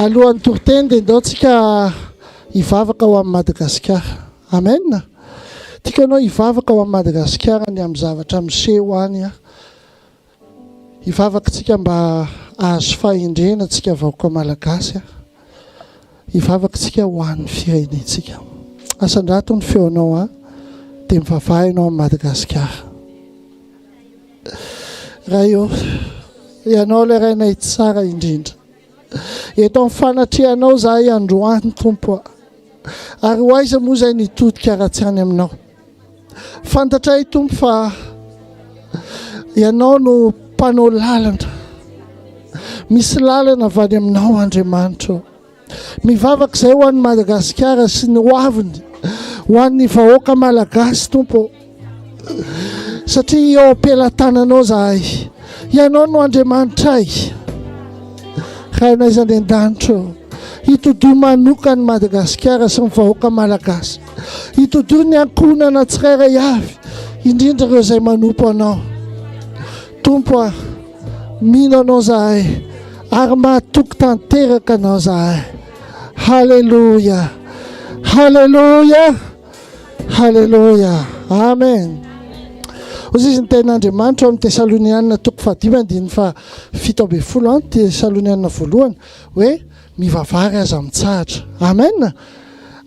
alohan'ny toroteny dia ndaontsika hivavaka ho amin'ny Madagasikara. Amen. Tiaka anao hivavaka ho amin'ny Madagasikara ny amin'ny zavatra miseho any a. Hivavaka mba ahazo fahendrena tsika vahoaka malagasy a. Hivavaka tsika ho an'ny firenentsika. Asandrato ny feonao a dia mivavahinao amin'ny Madagasikara. Raha io ianao ilay rainay tsara indrindra. Eto amin'ny fanatrianao zahay androany tompo ary ho aiza moa izay nitodika raha tsy any aminao. Fantatray tompo fa ianao no mpanao lalana. Misy lalana avy any aminao Andriamanitra. Mivavaka izay ho an'ny Madagasikara sy ny hoaviny ho an'ny vahoaka malagasy tompo. Satria eo am-pelantananao zahay. Ianao no Andriamanitray. Rainay izany an-danitra. Hitodo manokana Madagasikara sy ny vahoaka malagasy. Hitodo ny ankonana tsirairay avy. Indrindra ireo izay manompo anao. Tompo a, mino anao zahay. Ary mahatoky tanteraka anao zahay. Halleluja. Halleluja. Halleluja. Amen. Ozy izy ny ten'Andriamanitra amin'ny Tesalonianina toko 5:7 Tesalonianina voalohany hoe mivavary aza mitsahatra. Amen.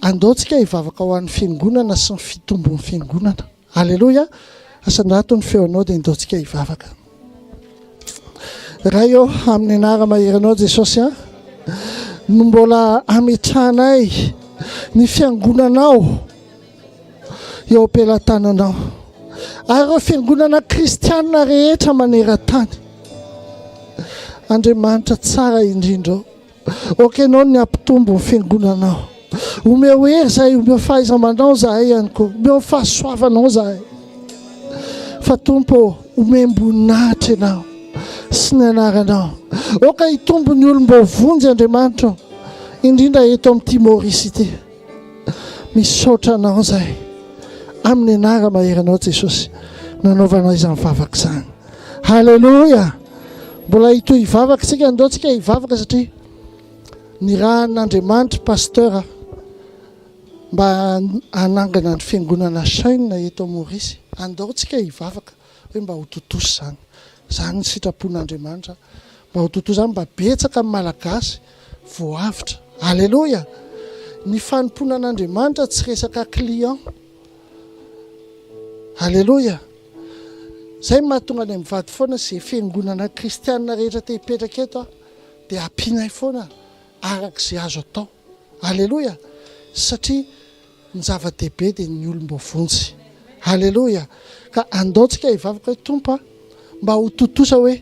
Andaontsika hivavaka ho an'ny fiangonana sy ny fitombon'ny fiangonana. Halleluja. Asandrato ny feonao dia andaontsika hivavaka. Raha eo amin'ny anara maheranao Jesosy a, no mbola ametranay ny fiangonanao eo am-pelantananao. Ary ireo fiangonana kristianina rehetra maneran-tany. Andriamanitra tsara indrindra. Okenao ny ampitombo ny fiangonanao. Omeo hery zahay, omeo fahaiza-manao zahay ihany koa. Omeo fahasoavanao zahay. Fa tompo omem-boninahitra ianao sy ny anaranao. Oka hitombo ny olom-bavonjy Andriamanitra. Indrindra eto amin'ity Maorisy ity. Misaotra anao zahay. Amin'ny anara maheranao Jesosy, nanaovanao izany vavaka izany. Halleluja. Mbola hitoy hivavaka tsika, andaontsika hivavaka satria ny rahan'Andriamanitra pasteur mba anangana ny fiangonana saina eto Maorisy. Andaontsika hivavaka hoe mba ho totoso izany. Izany ny sitrapon'Andriamanitra. Mba ho totoso izany, mba betsaka amin'ny malagasy voavitra. Halleluja. Ny fanomponan'Andriamanitra tsy resaka client. Halleluja. Zay mahatonga any mivady foana izay fiangonana kristianina rehetra te hipetraka eto dia ampianay foana arak'izay azo atao. Halleluja. Satria ny zava-dehibe dia ny olom-bavonjy. Halleluja. Ka andaontsika hivavaka hoe tompo mba ho totosa hoe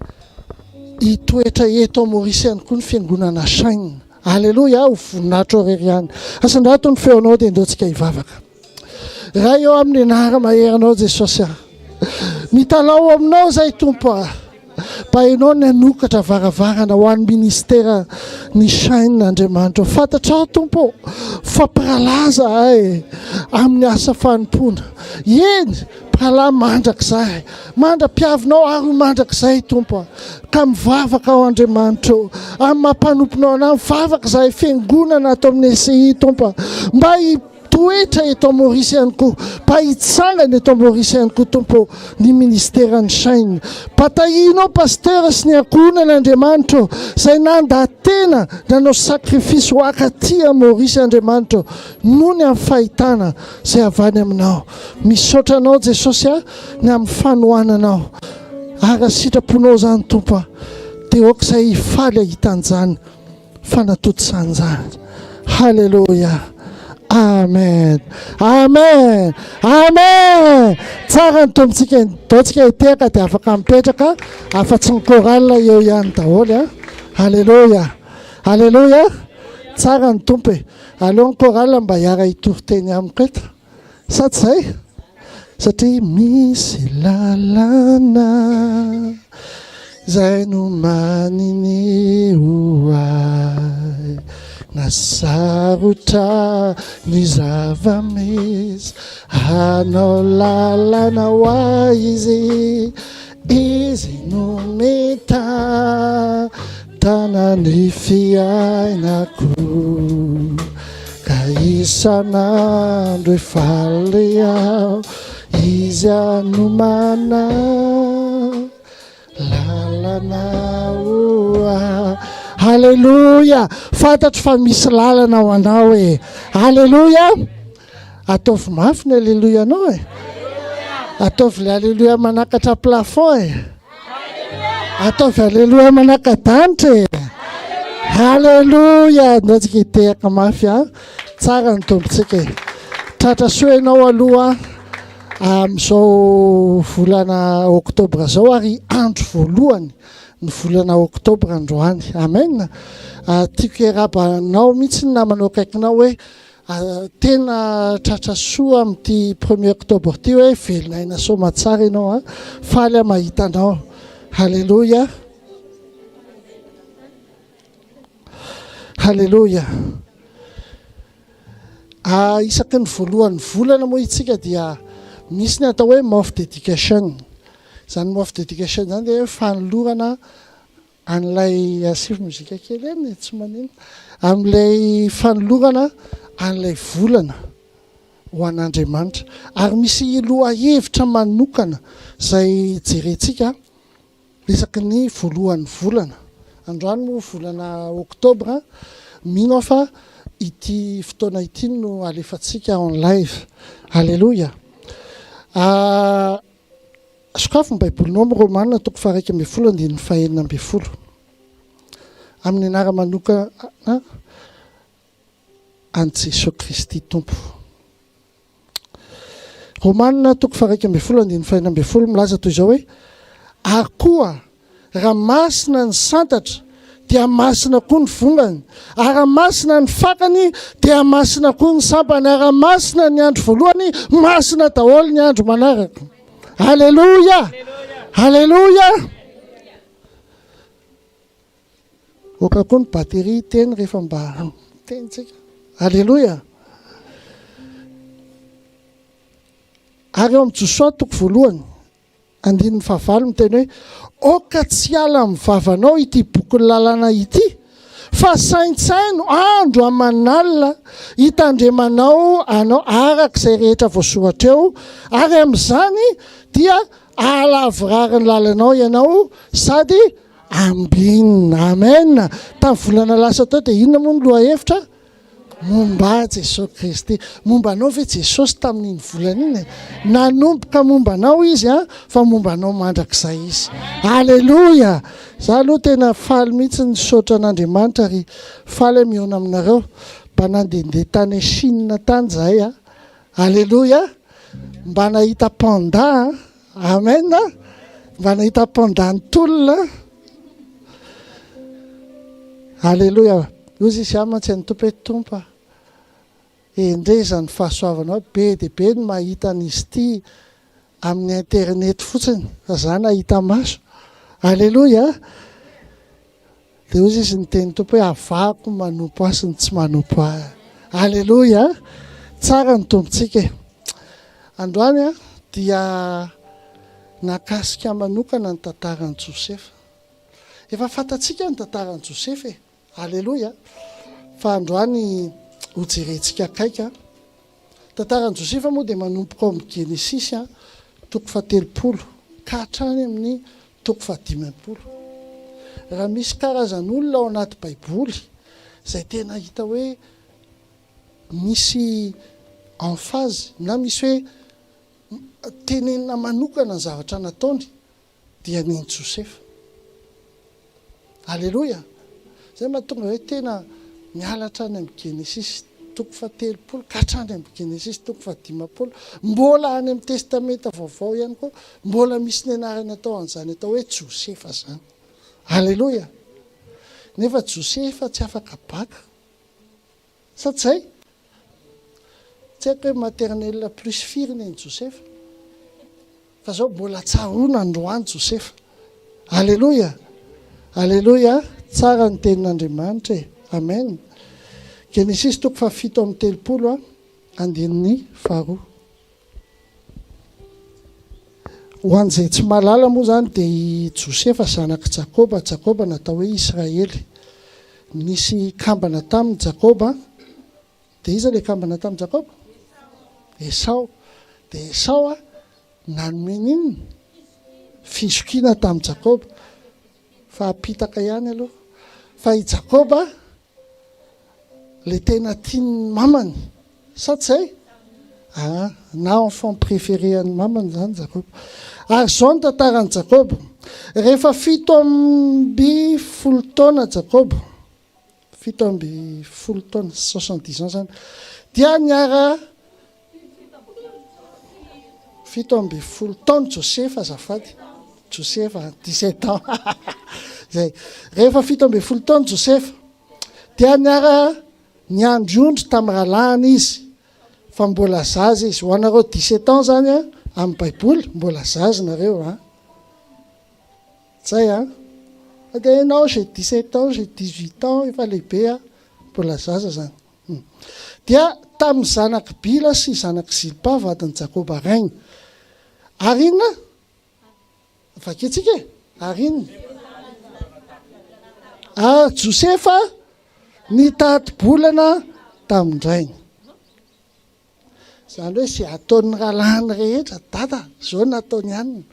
hitoetra eto Maorisy ihany koa ny fiangonana saina. Halleluja. Ho voninahitra irery ihany. Asandrato ny feonao dia andaontsika hivavaka. Raha eo amin'ny anara maheranao Jesosy a. Mitalao aminao zay tompo a. Mba ianao ny hanokatra varavarana ho an'ny ministera ny saina Andriamanitra. Fantatrao tompo, fampiralaza ay amin'ny asa fanompona. Eny, mpirala mandrakizay. Mandra-piavinao ary mandrakizay tompo. Ka mivavaka ao Andriamanitra. Amin'ny mampanomponao anahy mivavaka izay fiangonana ato amin'ny SI tompo. Mba toetra eto Maorisy ihany koa, mba hitsangana eto Maorisy ihany koa tompo ny ministeran'ny saina. Batahinao pasteur sy ny ankonan'Andriamanitra izay nandatena nanao sakrifisy ho akaty a Maorisy Andriamanitra noho ny amin'ny fahitana izay avany aminao. Misaotra anao Jesosy a ny amin'ny fanohananao. Ara sitraponao izany tompo a. Dia aok'izay hifaly hitanjany fanatotsanjany. Halleluja. Amen. Amen. Amen. Tsara ny tompontsika daontsika hiteka dia afaka mipetraka. Afa-tsy ny korala eo ihany daholo a. Halleluja. Halleluja. Tsara ny tompo e. Aleo ny korala mba hiara hitory-teny amiko eto. Sa tsy izay? Satria misy lalana izay no maniny hoay. Nasarotra ny zava-misy hanao lalana ho izy no meta tanany fiainako ka isan'andro efaly aho izy anomana lalanao Halleluja fantatro fa misy lalana ho anao e Halleluja ataovy mafy ny alleluja anao e ataovy le alleluja manakatra plafond e ataovy alleluja manaka-danitra e Halleluja andatsika hitehaka mafy a tsara ny tompontsika e tratra soa ianao aloha amin'izao volana oktobra zao ary andro voalohany ny volana oktobra androany amen tiako iarabanao mihitsy ny namanao akaikinao hoe tena tratra soa amin'ity 1er oktobra ty hoe velona soma tsara ianao a faly a mahitanao Halleluja Halleluja isaky ny voalohany volana moa itsika dia misy ny atao hoe mof dedication zany mof dedication zany dia fanolorana an'ilay asifo mozika kely eny tsy manino amin'ilay fanolorana an'ilay volana ho an'Andriamanitra ary misy lohahevitra manokana izay jerentsika resaky ny voalohan'ny volana androany moa volana oktobra mino aho fa ity fotoana ity no alefantsika en live Halleluja sokafo ny baibolinao amin'ny Romanina toko 1:12 amin'ny anara manokana an Jesosy Kristy tompo Romanina toko 1:12 milaza toy izao hoe ary koa raha masina ny santatra dia masina koa ny vongany ary raha masina ny fakany dia masina koa ny sampany ary raha masina ny andro voalohany masina daholo ny andro manaraka Halleluja Halleluja oka koa ny bateria teny rehefa mba tenitsika Halleluja ary eo amin'ny Josoa toko voalohany 9:9 miteny hoe oka tsy ala amin'ny vavanao ity boky lalana ity fa saintsaino andro aman'alina hitandremanao anao arak'izay rehetra voasoratra eo ary amin'izany dia alavorary ny lalanao ianao sady ambinina amen tamin'ny volana lasa tao dia inona moa ny lohahevitra momba Jesosy Kristy mombanao ve Jesosy tamin'iny volana iny nanomboka mombanao izy fa mombanao mandrakizay izy Halleluja za aloha tena faly mihitsy ny saotra an'Andriamanitra ary faly miona aminareo mba nandehandeha tany Chine tany zahay Halleluja mba nahita panda amen mba nahita panda ny tolona Halleluja ozy izy mantsy ny tompo tompo endrezany fahasoavanao be dia be ny mahita n'izy ity amin'ny internet fotsiny fa za nahita maso Halleluja dia ozy izy ny teny tompo hoe avako manompo ahy sy ny tsy manompo ahy Halleluja tsara ny tompontsika androany dia nakasika manokana ny tantaran'i Josefa efa fantatsika ny tantaran'i Josefa Halleluja fa androany hojerentsika akaika tantaran'i Josefa moa dia manompoka ao amin'ny Genesis toko 30 ka hatrany amin'ny toko 15 raha misy karazan'olona ao anaty baiboly izay tena hita hoe misy emphase na misy hoe tenenina manokana ny zavatra nataony dia niny Josefa Halleluja zay mahatonga hoe tena mialatra any amin'ny Genesis toko 30 ka hatrany amin'ny Genesis toko 15 mbola any amin'ny testamenta vaovao ihany koa mbola misy ny anarana atao an'izany atao hoe Josefa zany Halleluja nefa Josefa tsy afaka baka satria tsy haiko hoe maternelle plus firiny ny Josefa fa zao mbola tsaroana androany Josefa Halleluja Halleluja tsara ny tenin'Andriamanitra amen Genesis toko 7:30 andininy 2 ho an'izay tsy malala moa zany dia i Josefa zanaka Jakoba natao hoe Israely. Nisy kambana tamin'ny Jakoba, dia iza ilay kambana tamin'ny Jakoba? Esau. Dia Esau nanome inona? Fisokiana tamin'ny Jakoba. Fa apitaka ihany aloha. Fa i Jakoba ilay tena tiany mamany. Sa tsy zay? Na enfant préféré an'ny mamany zany Jakoba. Ary zao ny tantaran'i Jakoba. Rehefa 7 taona Jakoba, 7 taona 70 ans zany, dia niara 7 taona Josefa azafady. Josefa 17 ans. Zay. Rehefa 7 taona Josefa, dia niara niandrondro tamin'ny rahalahiny izy. Fa mbola zaza izy. Ho anareo 17 ans zany amin'ny Baiboly, mbola zaza nareo. Zay dia ianao j'ai 17 ans, j'ai 18 ans, efa lehibe mbola zaza zany. Dia tamin'ny zanaky Bila sy zanaky Zilpa vadin'i Jakoba rainy. Ary inona? Vakentsika ary inona? Josefa nitady-bolana tamin'indrainy. Zany hoe sy ataon'ny rahalahiny rehetra, dada, zao nataony hanina,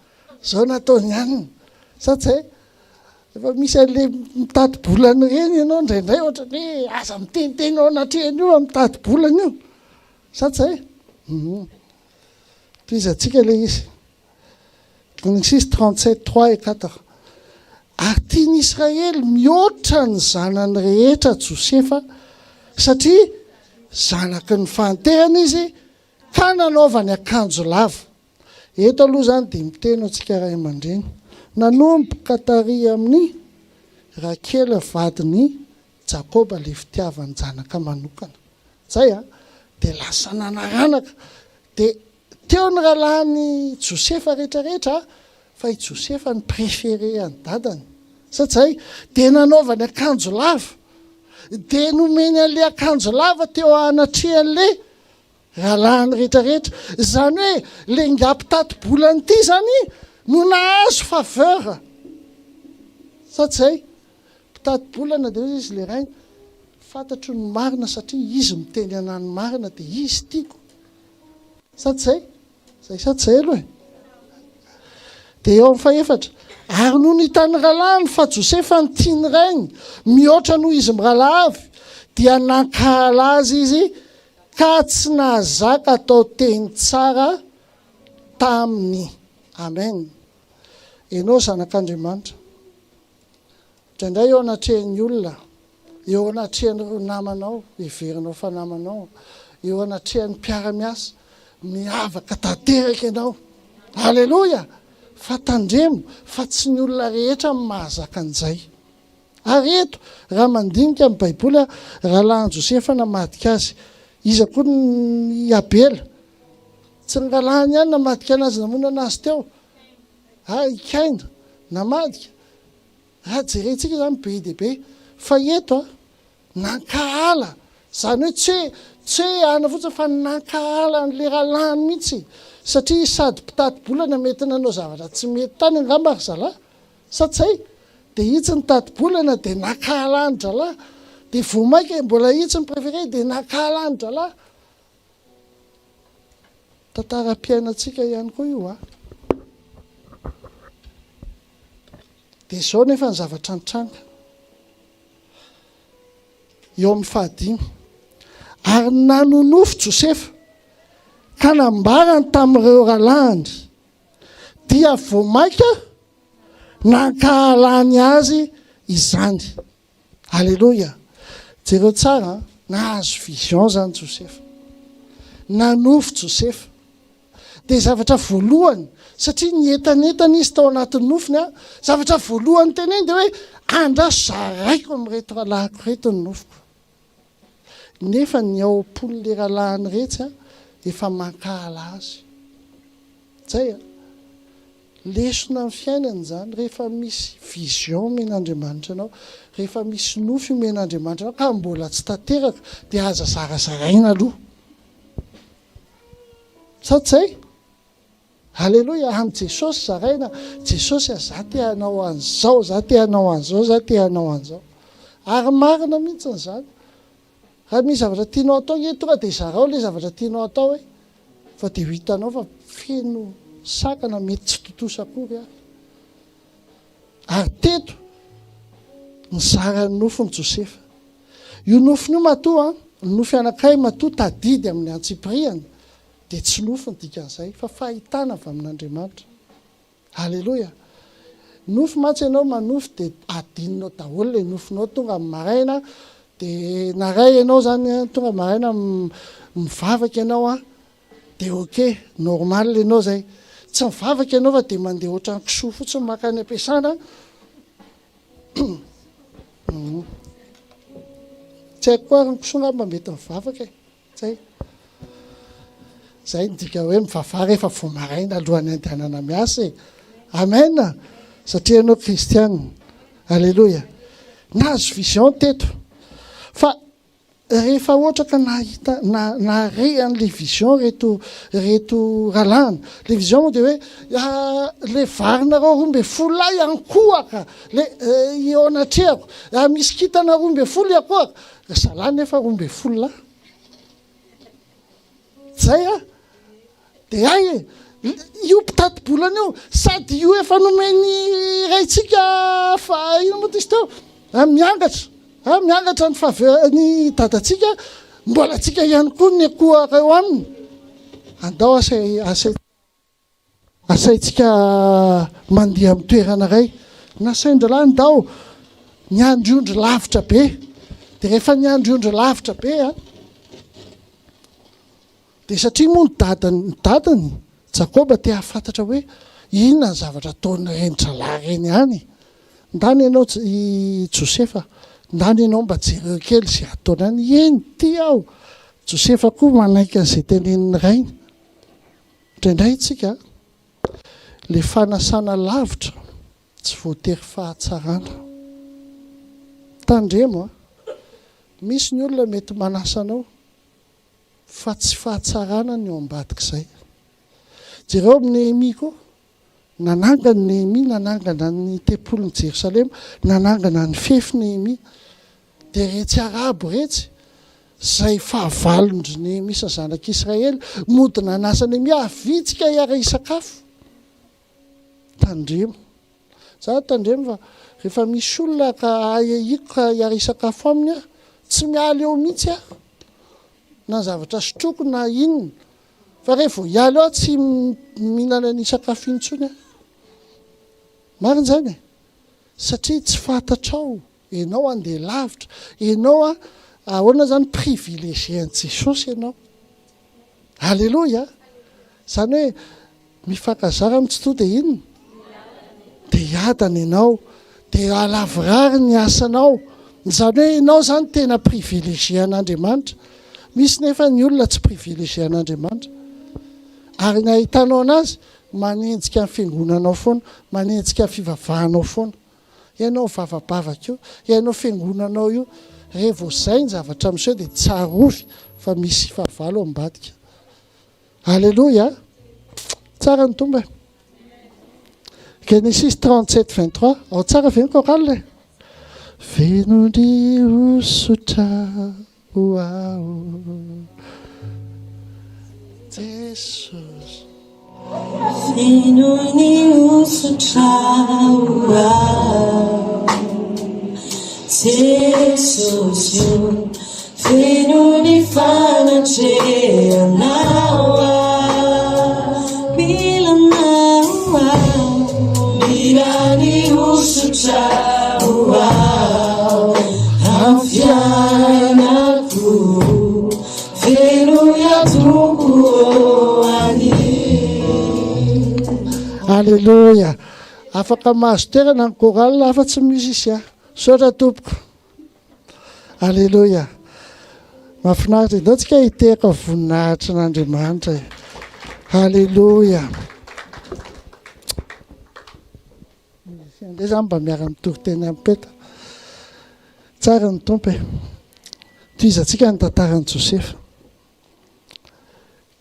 zao nataony hanina. Sa tsy zay? Efa misy an'ilay mitady-bolana reny ianao indraindray ohatran'ny hoe aza miteniteny ao anatrehany io amin'ny mitady-bolana io. Sa tsy zay? Toizantsika ilay izy. Genesis 37:3-4. Ary tiany Israely mihoatra ny zanany rehetra Josefa satria zanaky ny fahanterana izy ka nanaovany akanjo lava. Eto aloha zany dia miteny antsika ray aman-dreny. Nanomboka tary amin'ny Rakely vadiny Jakoba ilay fitiavany zanaka manokana. Zay dia lasa nanaranaka. Dia teo ny rahalahiny Josefa rehetrarehetra fa i Josefa ny préféré any dadany. Sa tsy zay? Dia nanaovany akanjo lava. Dia nomeny an'ilay akanjo lava teo anatrehan'ilay rahalahiny rehetrarehetra. Zany hoe ilay ngam-pitady-bolana ity zany no nahazo faveur. Sa tsy zay? Pitady-bolana dia izy ilay rainy fantatro ny marina satria izy miteny anany marina dia izy tiako. Sa tsy zay? Zay sa tsy zay aloha. Dia eo amin'ny fahefatra. Ary no nitany rahalahiny fa Josefa ny tiany rainy mihoatra noho izy mirahalahavy dia nankahala azy izy ka tsy nahazaka atao teny tsara taminy. Amen. Ianao zanak'Andriamanitra. Indraindray eo anatrehan'ny olona, eo anatrehan'ireo namanao, heverinao fa namanao, eo anatrehan'ny mpiara-miasa, miavaka tanteraka ianao. Halleloja! Fa tandremo, fa tsy ny olona rehetra mahazaka an'izay. Ary eto, raha mandinika amin'ny Baiboly, rahalahin'i Josefa namadika azy. Iza koa ny Abela. Tsy ny rahalahiny ihany namadika anazy namonana azy teo. Ikaina, namadika. Jerentsika izany be dia be. Fa eto, nankahala. Zany hoe tsy hoe ana fotsiny fa nankahala n'ilay rahalahiny mihitsy. Satria sady mpitady-bolana mety nanao zavatra tsy mety tany angamba ry zalahy. Sa tsy zay? Dia hitsy ny tady-bolana dia nankahala ny dralahy. Dia vomaika mbola hitsy ny préféré dia nankahala ny dralahy. Tantaram-piainantsika ihany koa io. Dia izao nefa ny zavatra nitranga. Eo amin'ny 15. Ary nanonofo Josefa ka nambarany tamin'ireo rahalahiny dia vomaika nankahalany azy izany. Halleloja. Jereo tsara, nahazo vision zany Josefa. Nanofo Josefa. Dia zavatra voalohany, satria nientanentana izy tao anatin'ny nofony, zavatra voalohany teneny dia hoe andraso zaraiko amin'ireto rahalahiko reto ny nofoko. Nefa ny ao am-pon'ilay rahalahiny rehetra efa mankahala azy. Zay lesona ny fiainana zany rehefa misy vision men'Andriamanitra anao, rehefa misy nofy men'Andriamanitra anao ka mbola tsy tanteraka dia aza zarazaraina aloha. Sa tsy zay? Aleloia, amin'ny Jesosy zaraina, Jesosy za te hanao an'izao, za te hanao an'izao, za te hanao an'izao. Ary marina mihitsy n'izany. Raha misy zavatra tianao atao nge tonga dia zarao ilay zavatra tianao atao hoe fa dia ho hitanao fa feno sakana mety tsy totosa akory ary. Ary teto ny zarany nofony Josefa. Io nofony io matoa, ny nofy anankiray matoa tadidy amin'ny antsipriany dia tsy nofony dikan'izay fa fahitana avy amin'Andriamanitra. Aleloia. Nofy mantsy ianao manofy dia adinonao daholo ilay nofinao tonga amin'ny maraina dia naray ianao zany tonga maraina mivavaka ianao dia ok, normal ianao zay. Tsy mivavaka ianao fa dia mandeha ohatran'ny kisoa fotsiny maka any am-piasana. Tsy haiko koa ny kisoa ngamba mety mivavaka e. Zay. Zay ndika hoe mivavaka rehefa vao maraina alohan'ny andehanana miasa e. Amen. Satria ianao kristianina. Aleloia. Nahazo vision teto. Fa rehefa ohatra ka nahita nahare an'ilay vision reto ralàna. Le vision moa dia hoe le varinareo 12 ankohaka eo anatrehako. Misy kitana 12 akohaka. Zalahy nefa 12. Zay dia ay io mpitati-bolana io sady io efa nomeny raitsika fa ino moa izy teo miangatra ny dadantsika mbola atsika ihany koa ny akohaka eo aminy. Andao asaitsika mandeha amin'ny toerana iray. Nasain-dralahy andao niandriondry lavitra be. Dia rehefa niandriondry lavitra be dia satria moa ny dadany Jakoba te hafantatra hoe inona ny zavatra ataon'ny renidralahy reny ihany. Ndany ianao Josefa, ndany ianao mba jereo kely izay ataony any. Eny ty aho. Josefa koa manaiky an'izay tenenin'ny rainy. Indraindray tsika le fanasana lavitra tsy voatery fahatsarana. Tandremo misy ny olona mety manasanao fa tsy fahatsarana ny eo ambadik'izay. Jereo amin'ny Nehemia koa nanangana Nehemia, nanangana ny tempolon'i Jerosalema, nanangana ny fefy Nehemia. Dia retsy arabo retsy izay fahavalondry Nehemia sy zanak'Israely mody nanasa Nehemia avitsika hiara isakafo. Tandremo. Za tandremo fa rehefa misy olona ka ahiahiko ka hiara isakafo aminy tsy miala eo mihitsy na zavatra sotroko na inona. Fa rehefa hiala eo tsy mihinana ny sakafo intsony marina zany satria tsy fantatrao ianao andeha lavitra. Ianao ahoana zany privilégien'i Jesosy ianao. Aleloia. Zany hoe mifankazara amintsy to dia inona dia hiadana ianao dia alavirary ny asanao. Zany hoe ianao zany tena privilégié an'Andriamanitra. Misy nefa ny olona tsy privilégié an'Andriamanitra. Ary ny ahitanao anazy manenjika ny fiangonanao foana, manenjika ny fivavahanao foana. Ianao vavabavaka io, ianao fiangonanao io, rehefa izay ny zavatra amin'izao dia tsarovy fa misy fahavalo ambadika. Aleloia. Tsara ny tomba. Genesis 37:23. Ao tsara ve ny chorale? Venony osotra ao Jesus. Venony osotra ao Jesus io, venony fanatrehanao milany osotra ao amin'ny fiainako venony atoko ani. Aleluia. Afaka mahazo toerana ny chorale afa tsy musicien. Saotra tompoko. Aleluia. Mahafinaritra indao tsika hiteka voninahitra n'Andriamanitra. Aleluia. Indray zany mba miara mitory-teny ampeta. Tsara ny tompo e. Toizantsika ny tantaran'i Josefa.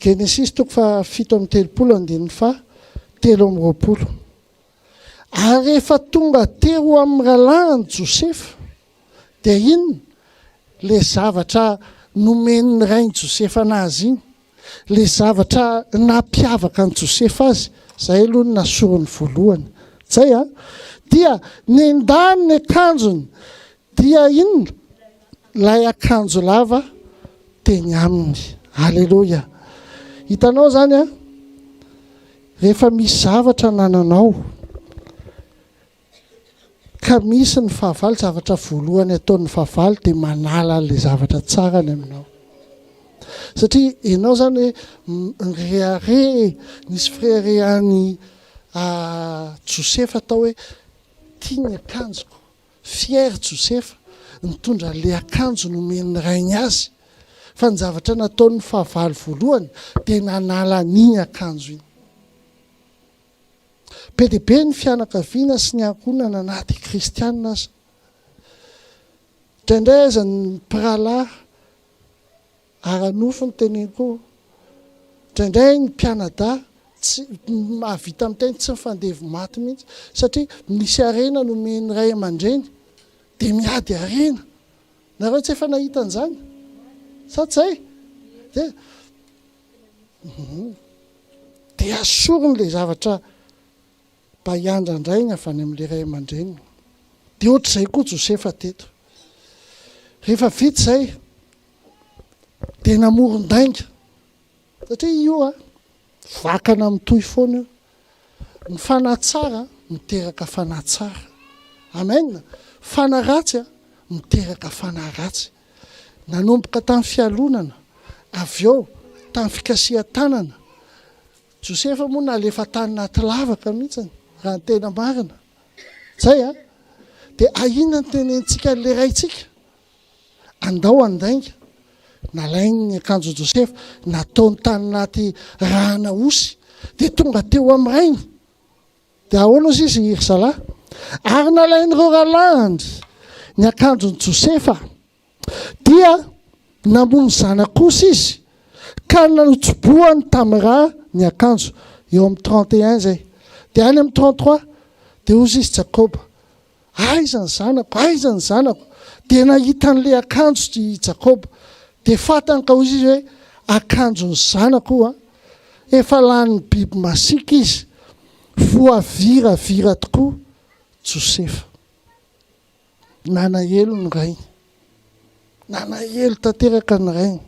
Genesis 7:30-9. 3 ary rehefa tonga teo amin'ny rahalahy ny Josefa dia inona le zavatra nomen'ny rainy Josefa anazy iny, le zavatra nampiavaka ny Josefa azy, zay aloha ny nasorony voalohany. Zay dia nendany ny akanjony dia inona lay akanjo lava teny aminy. Haleloia. Hitanao zany rehefa misy zavatra nananao ka misy ny fahavalo, zavatra voalohany ataon'ny fahavalo dia manala le zavatra tsara ny aminao. Satria ianao zany hoe nisy frère-any Josefa atao hoe tia ny akanjoko, fier Josefa nitondra le akanjo nomen'ny rainy azy, fa ny zavatra nataon'ny fahavalo voalohany dia nanala n'iny akanjo iny. Be dia be ny fianakaviana sy ny ankohonana anaty kristianina aza. Indraindray aza ny mpiralahy aranofo ny teneniko, indraindray ny mpianada tsy mahavita amin'ny teny tsy mifandevy maty mihitsy, satria misy arena nomen'ny ray aman-dreny dia miady arena. Nareo tsy efa nahita an'izany? Sa tsy zay? Dia asorony le zavatra mba hiandrandraigna avy any amin'ilay ray aman-dreny. Dia ohatr'izay koa Josefa teto. Rehefa vita izay dia namoron-dainga, satria io vakana mitohy foana io. Ny fanatsara miteraka fanatsara. Amen. Fanaratsy miteraka fanaratsy. Nanomboka tamin'ny fialonana, avy eo tamin'ny fikasihan-tanana. Josefa moa nalefa tany naty lavaka mihitsy raha ny tena marina. Zay dia inona ny tenentsika le raintsika? Andao andainga, nalainy ny akanjo Josefa, nataony tany naty rahana osy, dia tonga teo amin'ny rainy. Dia ahoana izy ry zalahy? Ary nalain'ireo rahalahy ny akanjon'i Josefa, dia namono zanak'osy izy ka nanotsobohany tamin'ny raha ny akanjo. Eo amin'ny 31 zay. Dia any amin'ny 33 dia ozy izy Jakoba, aiza ny zanako, aiza ny zanako? Dia nahita n'le akanjo i Jakoba, dia fatany ka ozy izy hoe akanjon'ny zanako efa lany biby masika izy, voaviravira tokoa Josefa. Nanahelo ny rainy, nanahelo tanteraka ny rainy.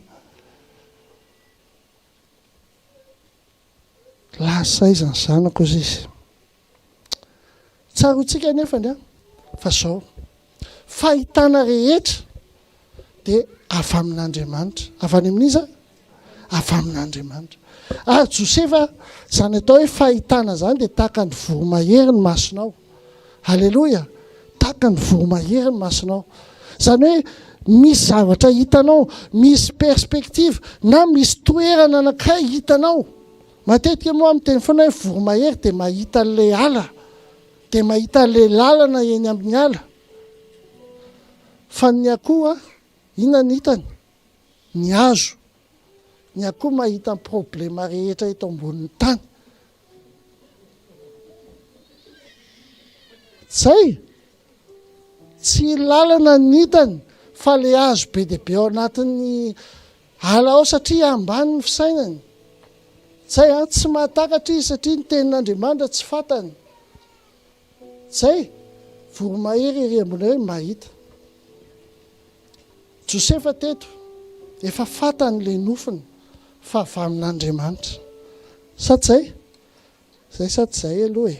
Lasa iza ny zanako izy izy. Tsara hotsika nefa fa zao fahitana rehetra dia avy amin'Andriamanitra. Avy any amin'iza? Avy amin'Andriamanitra. Josefa zany atao hoe fahitana zany dia tahaka ny voromahery ny masonao. Haleloia. Tahaka ny voromahery ny masonao. Zany hoe misy zavatra hitanao, misy perspektiva na misy toerana anankiray hitanao. Matetika moa amin'ny teny foana hoe voromahery dia mahita le ala, dia mahita le lalana eny amin'ny ala. Fa ny akoho inona ny hitany? Ny hazo. Ny akoho mahita ny problema rehetra eto ambonin'ny tany. Zay tsy lalana ny hitany, fa le hazo be dia be ao anatin'ny ala ao, satria ambany ny fisainany. Zay tsy mahatakatra izy satria ny tenin'Andriamanitra tsy fantany. Zay voromahery ery ambony hoe mahita. Josefa teto efa fantany le nofiny fa avy amin'Andriamanitra. Sa tsy zay? Zay sa tsy zay aloha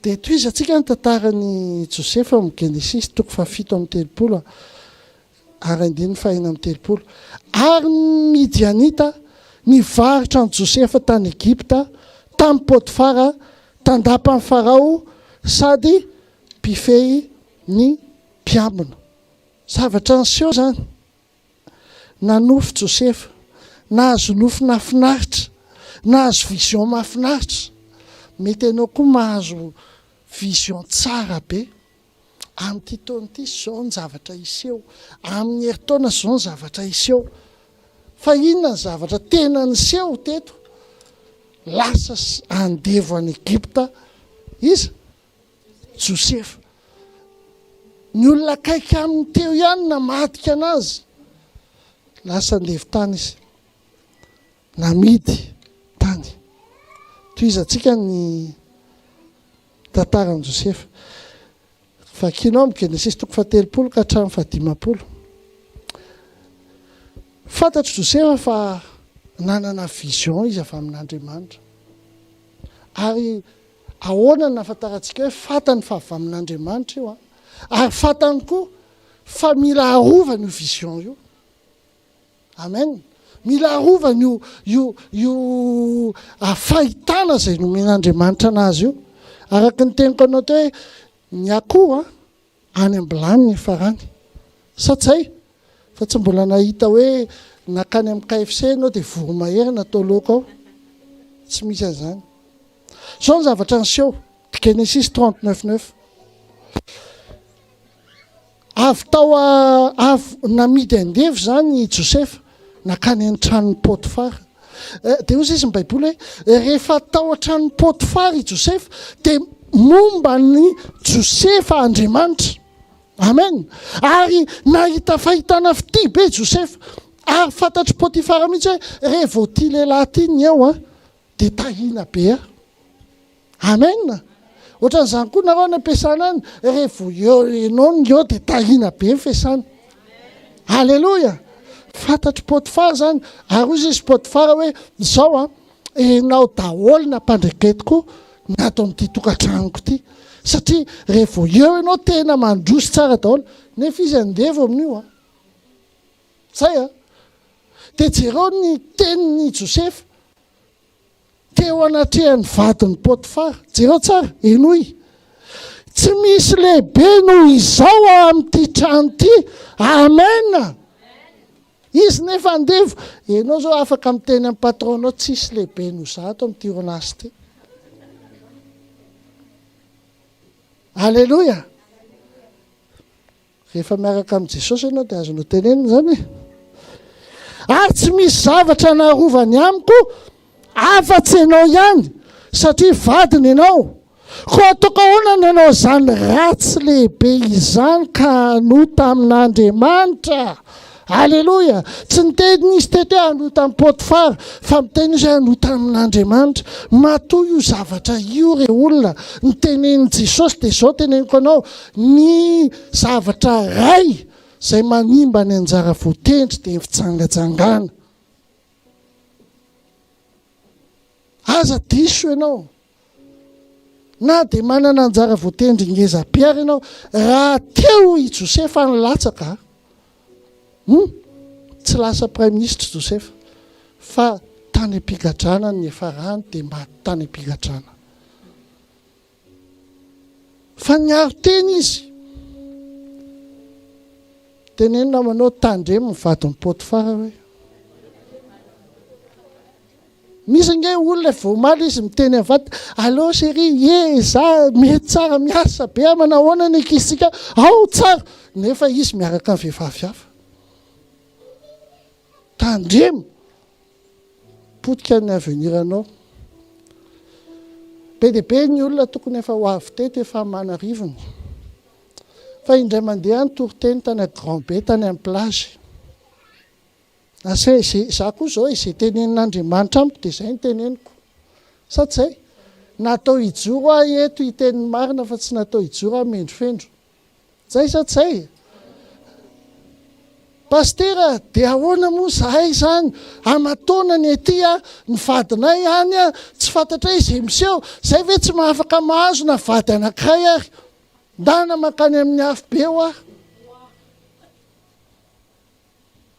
Dia toizatsika ny tantaran'i Josefa amin'ny Genesis 7:30 ary 9:1-3. Ary Midianita nivarotra ny Josefa tany Egypta tamin'ny Potifara, tandapany Farao sady mpifehy ny mpiambina. Zavatra niseho zany. Nanofy Josefa, nahazo nofy mahafinaritra, nahazo vision mahafinaritra. Mety ianao koa mahazo vision tsara be. Amin'ity taona ity zao ny zavatra iseho, amin'ny heritaona zao ny zavatra iseho. Fa inona ny zavatra tena niseho teto? lasa andevo any Egypta izy Josefa. Ny olona akaiky aminy teo ihany namadika anazy, lasa andevo tany izy, namidy tany. Toizatsika ny tantaran'i Josefa. Vakianao amin'ny Genesis 3:30 ka hatramin'ny 15. Fantatro Josefa fa nanana vision izy avy amin'Andriamanitra. Ary ahoana ny nahafantarantsika hoe fantany fa avy amin'Andriamanitra io. Ary fantany koa fa mila arovany io vision io. Amen. Mila arovany io fahitana izay nomen'Andriamanitra anazy io. Araka ny teniko anao teo hoe ny akoho any ambilany ny farany. Satsay fa tsy mbola nahita hoe nakany amin'ny KFC anao dia voromahery natao laoka ao. Tsy misy an'izany. Zao ny zavatra niseho Genesis 39:9. Avy namidy andevo zany Josefa nakany amin'ny tranon'ny Potifara. Dia hozy izy ny Baiboly hoe rehefa tao an-tranon'ny Potifara i Josefa dia momba ny Josefa Andriamanitra. Amen. Ary nahita fahitana fity be Josefa. Ary fantatry Potifara mihitsy hoe rehefa ty lehilahy ty ny eo dia Tahiana be. Amen. Ohatran'izany koa nareo ny ampiasana any rehefa ianao ny eo dia Tahiana be ny fiasana. Halleloja. Fantatry Potifara zany. Ary hozy izy Potifara hoe zao ianao daholo na mpandraketiko nato amin'ity tokantranoko ity. Satria rehefa eo ianao tena mandroso tsara daholo. Nefa izy andevo amin'io. Zay dia jereo ny tenin'ny Josefa teo anatrehan'ny vadin'ny Potifara. Jereo tsara, enoy. Tsy misy lehibe noho izao amin'ity trano ity. Amen. Izy nefa andevo. Ianao zao afaka miteny amin'ny patronao tsisy lehibe noho zato amin'ity orinasa ity. Halleloja. Rehefa miaraka amin'i Jesosy ianao dia azonao tenenina zany. Ary tsy misy zavatra naharovany amiko afa-tsy ianao ihany, satria vadiny ianao. Koa ataoko ahoana nanao zany ratsy lehibe izany ka hanota amin'Andriamanitra. Halleloja. Tsy niteny izy tety hoe hanota amin'ny Potifara, fa miteny izy hoe hanota amin'Andriamanitra. Matoa io zavatra io re olona. Nitenen'i Jesosy dia izao teneniko anao, ny zavatra ray izay manimba ny anjara voatendry dia fitsangajangana. Aza diso ianao. Na dia manana anjara voatendry ngeza-piara ianao, raha teo i Josefa nilatsaka. Tsy lasa praiminisitra Josefa, fa tany am-pigadrana ny efa rany dia mba tany am-pigadrana. Fa niaro teny izy. Tenenina manao tandremo ny vadin'ny Potifara hoe. Misy nge olona vao maly izy miteny avady, allô chérie, za mety tsara miasa be manahoana ny akizitsika. Ao tsara. Nefa izy miaraka amin'ny vehivavy hafa. Tandremo potika ny aveniranao. Be dia be ny olona tokony efa ho avy tety efa manarivony. Fa indray mandeha ny toriteny tany a Grand be tany amin'ny plage. Za koa zao izay tenenin'Andriamanitra amiko dia izay ny teneniko. Satsay natao hijoro eto hiteniny marina fa tsy natao hijoro mendrofendro. Zay satsay. Pastera, dia ahoana moa zahay zany amatona ny ety ny vadinay any tsy fantatra izy miseho. Zay ve tsy mahafaka mahazo na vady anankiray ary. Ndana makany amin'ny afo be aho.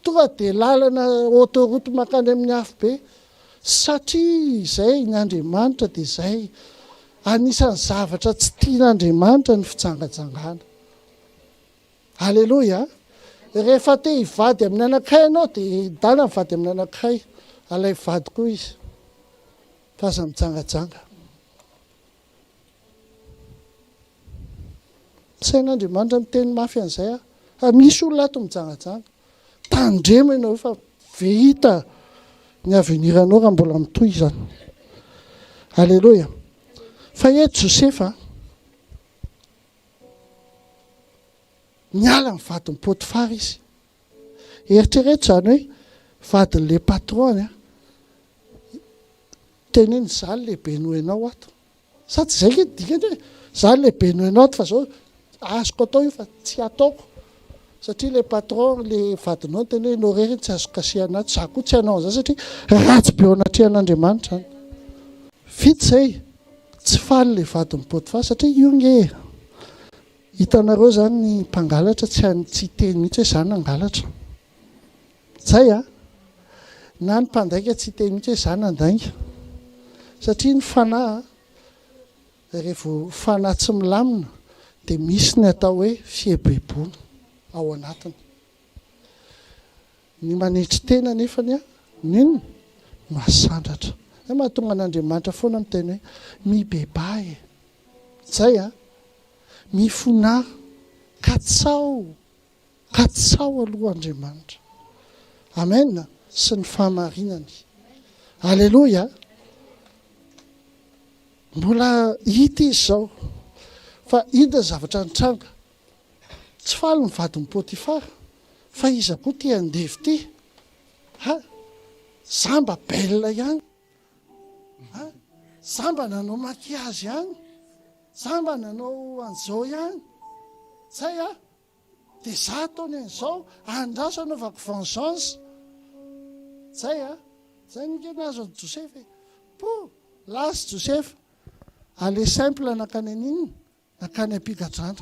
Tonga dia lalana autoroute makany amin'ny afo be. Satria izay ny Andriamanitra dia izay anisan'ny zavatra tsy tian'Andriamanitra ny fitsangajangana. Halleloja. Rehefa te hivady amin'ny anankiray ianao dia dana mivady amin'ny anankiray. Alay vady koa izy. Fa aza mitsangajanga. Tsy hain'Andriamanitra miteny mafy an'izay. Misy olona ato mitsangajanga. Tandremo ianao fa vehita ny aveniranao raha mbola mitohy izany. Alleloia. Fa eto Josefa niala ny vadiny Potifara izy. Eritrereto zany hoe vadin'le patrony teneny za ny lehibe noho ianao ato. Sady zay ke dikany hoe za ny lehibe noho ianao ato fa zao azoko atao io fa tsy ataoko. Satria le patron le vadinao teny hoe ianao rery tsy azo kasihana ato. Za koa tsy hanao an'izay satria ratsy be ao anatrehan'Andriamanitra zany. Vita zay tsy faly le vadiny Potifara satria io nge hitanareo zany ny mpangalatra tsy teny mihitsy hoe zany nangalatra. Zay na ny mpandaika tsy teny mihitsy hoe zany nandainga. Satria ny fanahy rehefa fanahy tsy milamina dia misy ny atao hoe fiebebona ao anatiny. Ny manetry tena nefany nino masandratra. Zay mahatonga an'Andriamanitra foana miteny hoe mibeba e. Zay mifona ka tsao alohan'Andriamanitra. Amen. Sy ny fahamarinany. Alleloia. Mbola hita izy zao fa inona zavatra nitranga. Tsy faly ny vadiny Potifara fa izy koa ty andevy ty. Zamba belle ihany. Zamba nanao makiazy ihany. Zamba nanao an'izao ihany. Zay dia za ataony an'izao andraso anaovako vengeance. Zay zay ny nazo an'i Josefa. Po lasy Josefa. Ale simple nakany an'inona? Nakany ampigadrana.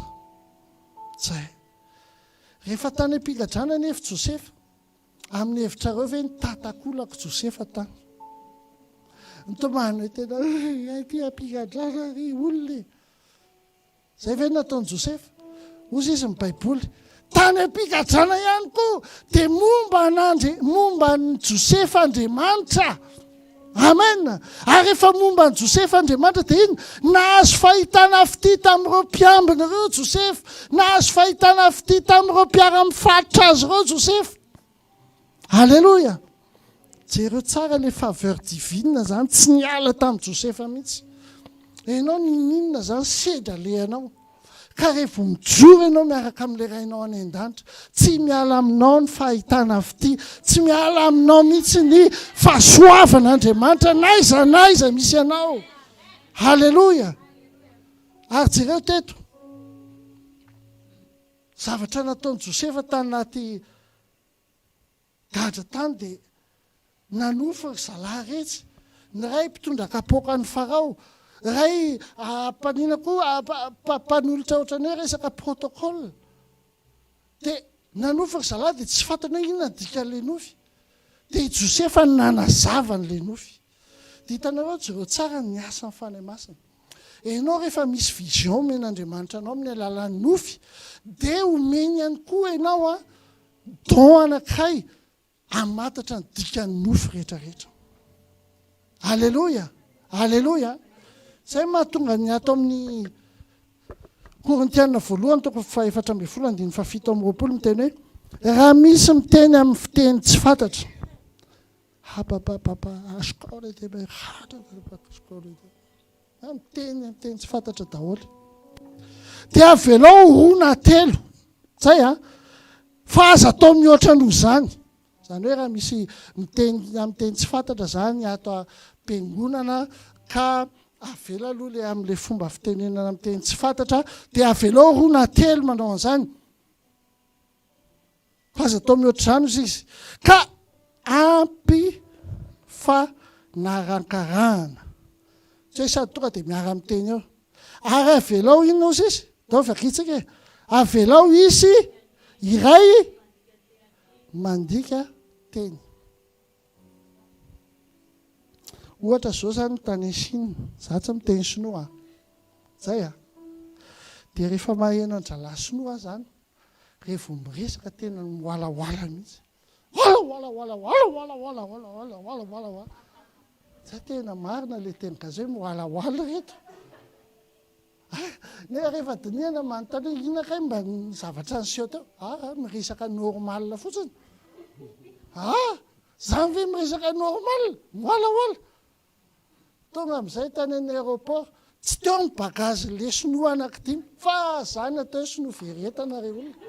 Zay. Rehefa tany ampigadrana nefa Josefa. Amin'ny hevitrareo ve nitatakolako Josefa tany. Nitomany hoe tena ty ampigadrana ry olona. Zay ve nataon'i Josefa? Ozy izy ny Baiboly. Tany ampigadrana ihany koa dia momba ny Josefa Andriamanitra. Amen. Ary rehefa momba ny Josefa Andriamanitra dia iny nahazo fahitana fity tamin'ireo mpiambina ireo Josefa. Nahazo fahitana fity tamin'ireo mpiara-mifatotra azy ireo Josefa. Alleloia. Jereo tsara le faveur divine zany tsy niala tamin'i Josefa mihitsy. Ianao ninona zany sedra lehanao. Ka rehefa mijoro ianao miaraka amin'ilay rainao any an-danitra, tsy miala aminao ny fahitana fity, tsy miala aminao mihitsy ny fahasoavan'Andriamanitra naiza misy ianao. Halleloia. Ary jereo teto. Zavatra nataon'i Josefa tany anaty gadra tany dia nanofa ry zalahy rehetra. Ny ray mpitondra kapoaka ny Farao. Ray mpanina koa mpanolotra ohatrany hoe resaka protocole. Dia nanofa ry zalahy dia tsy fantana hoe inona dikan'ilay nofy. Dia Josefa nanazava n'ilay nofy. Dia hitanareo jereo tsara ny asan'ny fanahy masina. Ianao rehefa misy vision men'Andriamanitra anao amin'ny alalan'ny nofy, dia omeny ihany koa ianao don anankiray hamatatra ny dikan'ny nofy rehetrarehetra. Alleloia. Alleloia. Zay mahatonga ny ato amin'ny Korintiana voalohany toko 4:17-20 miteny hoe raha misy miteny amin'ny fiteny tsy fantatra. Miteny tsy fantatra daholo. Dia avelao roa na telo. Zay fa aza atao mihoatra noho zany. Zany hoe raha misy miteny tsy fantatra zany ato ampiangonana ka avela aloha le amin'ilay fomba fitenenana miteny tsy fantatra dia avelao roa na telo manao an'izany. Fa aza atao mihoatra zany izy. Ka ampy fanarakarahana. Tsy hoe sady tonga dia miara-miteny eo. Ary avelao inona ozy izy? Dao vakitsika e. Avelao isy iray mandika teny. Ohatra zao zany tany Chine, za tsy miteny sinoa. Zay dia rehefa maheno an-dralahy sinoa zany, rehefa miresaka tena miwalaoala mihitsy. Wala. Zay tena marina le teny gazy hoe miwalaoala reto. Ne rehefa dinihana manontany hoe inona kay mba ny zavatra niseho teo? Miresaka normal fotsiny. Zany ve miresaka normal? Miwalaoala. tonga amin'izay tany amin'ny aéroport tsy teo ny bagazy le sinoa anankidimy fa zany atao sinoa veretana re olona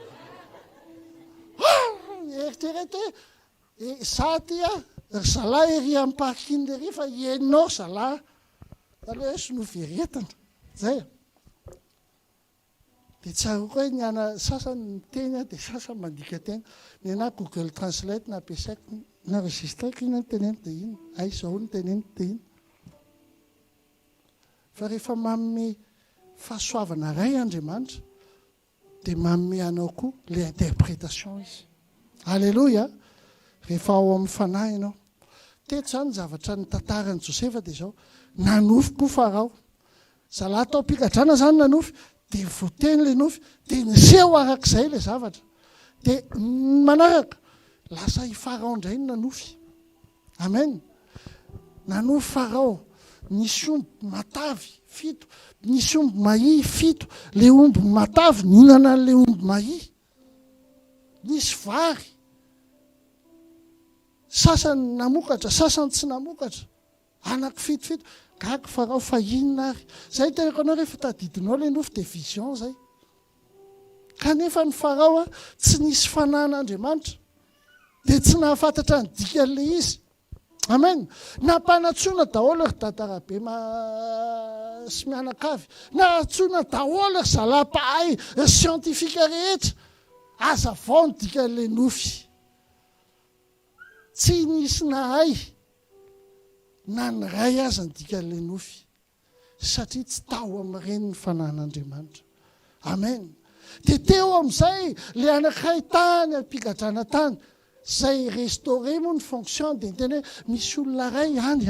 eritrereto hoe za ty a zalahy ery amin'ny parking le ry fa ianao zalahy tany hoe sinoa veretana zay dia tsaroko hoe niana sasany miteny dia sasany mandika teny ny ana Google Translate na ampiasaiko na registreko ina ny teneny dia iny ay izao ny teneny dia iny fa rehefa manome fahasoavana ray Andriamanitra dia manome anao koa le interprétation izy alleloia rehefa ao amin'ny fanahy ianao teto zany zavatra ny tantarany Josefa dia izao nanofy koa Farao zalahy tao mpigadrana zany nanofy dia voateny le nofy dia niseho arak'izay le zavatra dia manaraka lasa i Farao indray ny nanofy amen nanofy Farao nisy omby matavy 7 nisy omby mahi 7 le omby matavy nihinana le omby mahi nisy vary sasany namokatra sasany tsy namokatra anaky 7 gaga Farao fa inona ary zay tenako anao rehefa tadidinao le nofy dia vision zay kanefa ny Farao tsy nisy fanan'Andriamanitra dia tsy nahafantatra ny dikan'le izy amen nampanatsoina daholo ry dadarabe sy mianakavy natsoina daholo ry zalapahay scientifika rehetra aza vao ny dikan'le nofy tsy nisy nahay na ny ray aza ny dikan'le nofy satria tsy taho amin'ireny ny fanan'Andriamanitra amen dia teo amin'izay le anankiray tany ampigadrana tany zay restauré moa ny fonction dia teny hoe misy olona ray any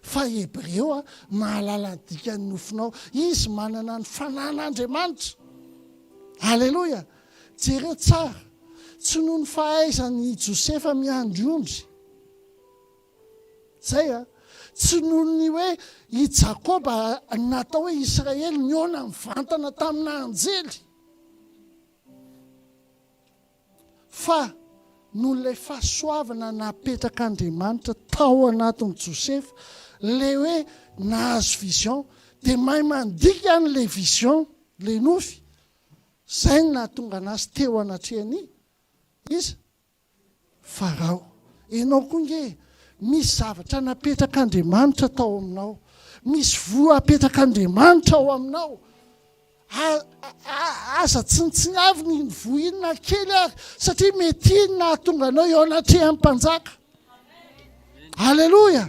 fa hebreo mahalala ny dikan'ny nofinao izy manana ny fanan'Andriamanitra alleloia jereo tsara tsy noho ny fahaizany Josefa miandry zay tsy noho ny hoe i Jakoba natao hoe Israely niona mivantana tamina anjely fa noho ilay fahasoavana napetraka-Andriamanitra tao anatin'ny Josefa le hoe nahazo vision dia mahay mandika an'le vision le nofy zay no nahatonga anazy teo anatrehany izy Farao ianao koa nge misy zavatra napetraka-Andriamanitra tao aminao misy voa apetraka-Andriamanitra ao aminao aza tsintsinyavy ny voinina kely ary satria mety iny nahatonga anao eo anatrehan'ny mpanjaka alleloia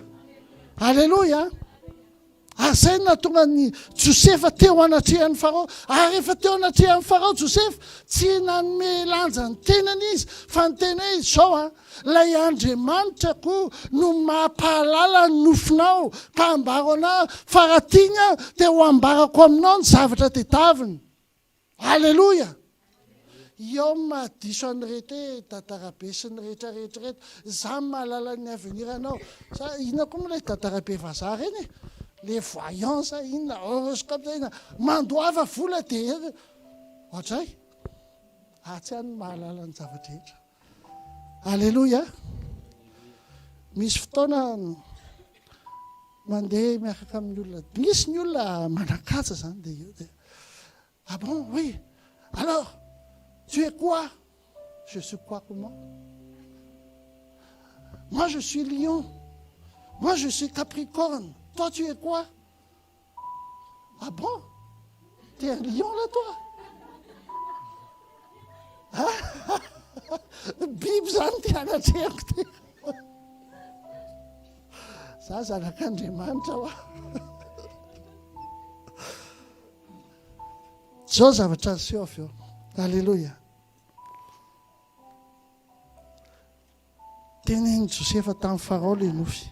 alleloia zay nahatonga ny Josefa teo anatrehan'ny Farao ary rehefa teo anatrehan'ny Farao Josefa tsy nanome lanja ny tenany izy fa ny tena izy zao lay Andriamanitra ko no mampahalala ny nofinao ka ambaro ana fa raha tiana dia ho ambarako aminao ny zavatra tedaviny alleloia eo mahadiso any rehetra hoe dadarabe sy ny rehetrarehetra za mahalala ny avenir anao sa inona koa moa ilay dadarabe vazaha reny le voyance inona horoscope inona mandoava vola dia ohatray tsy any mahalala ny zavatra rehetra alleloia misy fotoana mandeha miaraka amin'ny olona misy ny olona manakatsa zany dia io dia ah bon oui alors tu es quoi je suis quoi comment moi je suis lion moi je suis capricorne toi tu es quoi ah bon tu es un lion là toi biby zany ty anatrehako ty za zanak'Andriamanitra zao zavatra niseho avy eo alleloia teneny Josefa tamin'ny Farao le nofy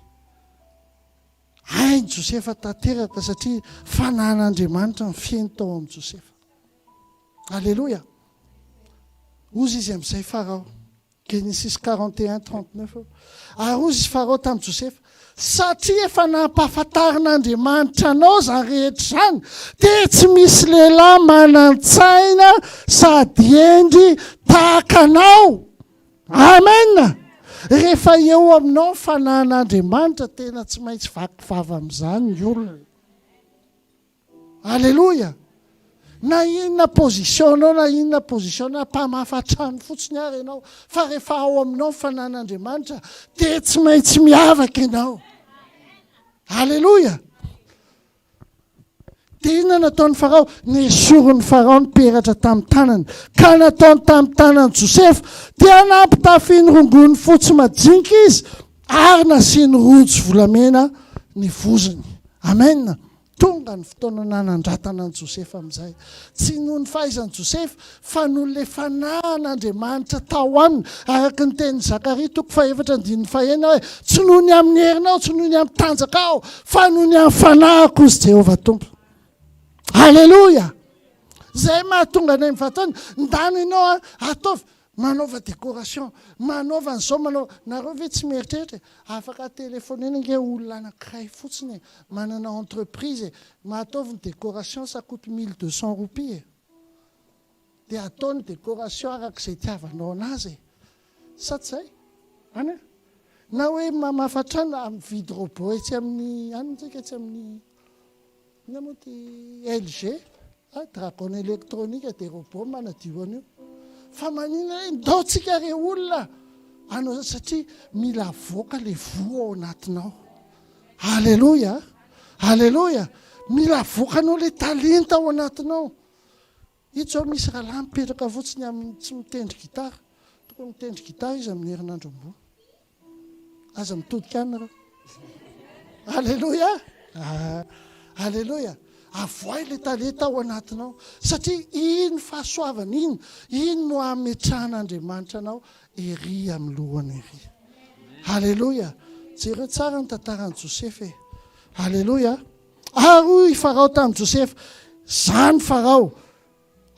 hainy Josefa tanteraka satria fanan'Andriamanitra ny fieny tao amin'ny Josefa alleloia ozy izy amin'izay Farao Genesis 41:39 ary ozy izy Farao tamin'ny Josefa satria efa nampahafantarin'Andriamanitra anao zany rehetra zany dia tsy misy lehilahy manan-tsaina sady endry tahaka anao amen rehefa eo aminao fanan'Andriamanitra tena tsy maintsy vakivava amin'izany ny olona. Alleloia. Na inona positionao na inona positionao mpamafatrano fotsiny ary ianao, fa rehefa ao aminao fanan'Andriamanitra dia tsy maintsy miavaka ianao. Alleloia. Dia inona nataon'ny Farao? Nesoron'ny Farao ny peratra tamin'ny tanany, ka nataony tamin'ny tanany Josepha dia nampitafiany rongony fotsy majinika izy ary nasiany rojo volamena ny voziny. Amen. Tonga ny fotoana nanandratana an Josepha amin'izay. Tsy noho ny fahaizan'i Josepha fa noho le fanan'Andriamanitra tao aminy, araka ny tenin'i Zakaria 4:4-5 hoe tsy noho ny amin'ny herinao, tsy noho ny amin'ny tanjakao, fa noho ny amin'ny fanahiko izy Jehovah Tompo. Alleluia. Zay mahatonga anay mivatana ndanynao ataovy manaova décoration, manaova an'izao, manaova nareo ve tsy mieritreritra afaka telefonena nge olona anankiray fotsiny manana entreprise mahataovy ny décoration ça coûte 1200 roupies dia ataony décoration arak'izay tiavanao anazy sa tsy zay any na hoe mamafatrana amin'ny vide robot tsy amin'ny antsika tsy amin'ny namoty LG dragon électronique des robots manadio an'io. Fa manina ndaotsika re olona anao satria mila voaka le vo ao anatinao. Alleluia. Alleluia. Mila voakanao le talenta ao anatinao. Ito zao misy rahalahy mipetraka fotsiny amin'ny tsy mitendry gitara. Tokony mitendry gitara izy amin'ny herinandro ambony. Aza mitodika any nareo. Alleluia. Alleluia. Avoay le talenta ao anatinao satria iny fahasoavana iny no ametrahan'Andriamanitra anao ery amin'ny lohany ery. Alleluia. Jereo tsara ny tantaran'i Josepha e. Alleluia. Ary i Farao tamin'i Josepha, zany Farao,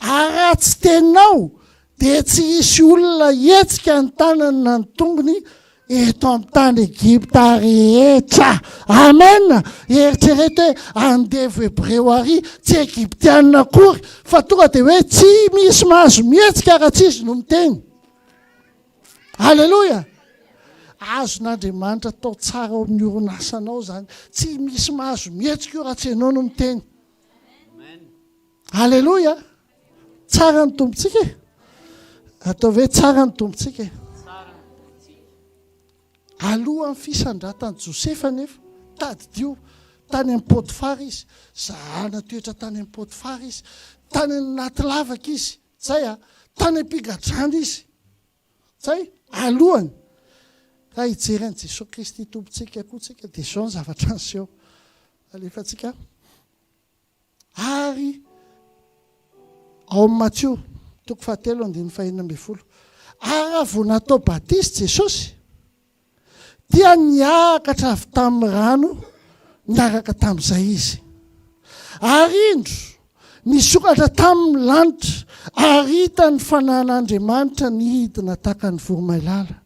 raha tsy teninao dia tsy hisy olona hetsika ny tanany na ny tongony eto amin'ny tany Egypta rehetra. Amen. Eritrereto hoe andevo Hebreo ary tsy Egyptianina akory fa tonga dia hoe tsy misy mahazo mihetsika raha tsy izy no miteny. Alleluia. Azon'Andriamanitra tao tsara ao amin'ny orinasanao zany. Tsy misy mahazo mihetsika io raha tsy ianao no miteny. Alleluia. Tsara ny tompontsika e. Ataovy hoe tsara ny tompontsika e. Alohan'ny fisandratany Josefa nefa tadidio tany amin'ny Potifara izy, zahana toetra tany amin'ny Potifara izy, tany anaty lavaka izy, zay tany am-pigadrana izy, zay alohany. Raha hijereny Jesosy Kristy tompontsika koa tsika dia izao ny zavatra anseho. Alefatsika. Ary ao amin'ny Matthieu 7:19-20. Ary vao natao batisa Jesosy dia niakatra avy tamin'ny rano niaraka tamin'izay izy. Ary indro nisokatra tamin'ny lanitra ary hitany fanan'Andriamanitra nihidina tahaka ny voromailala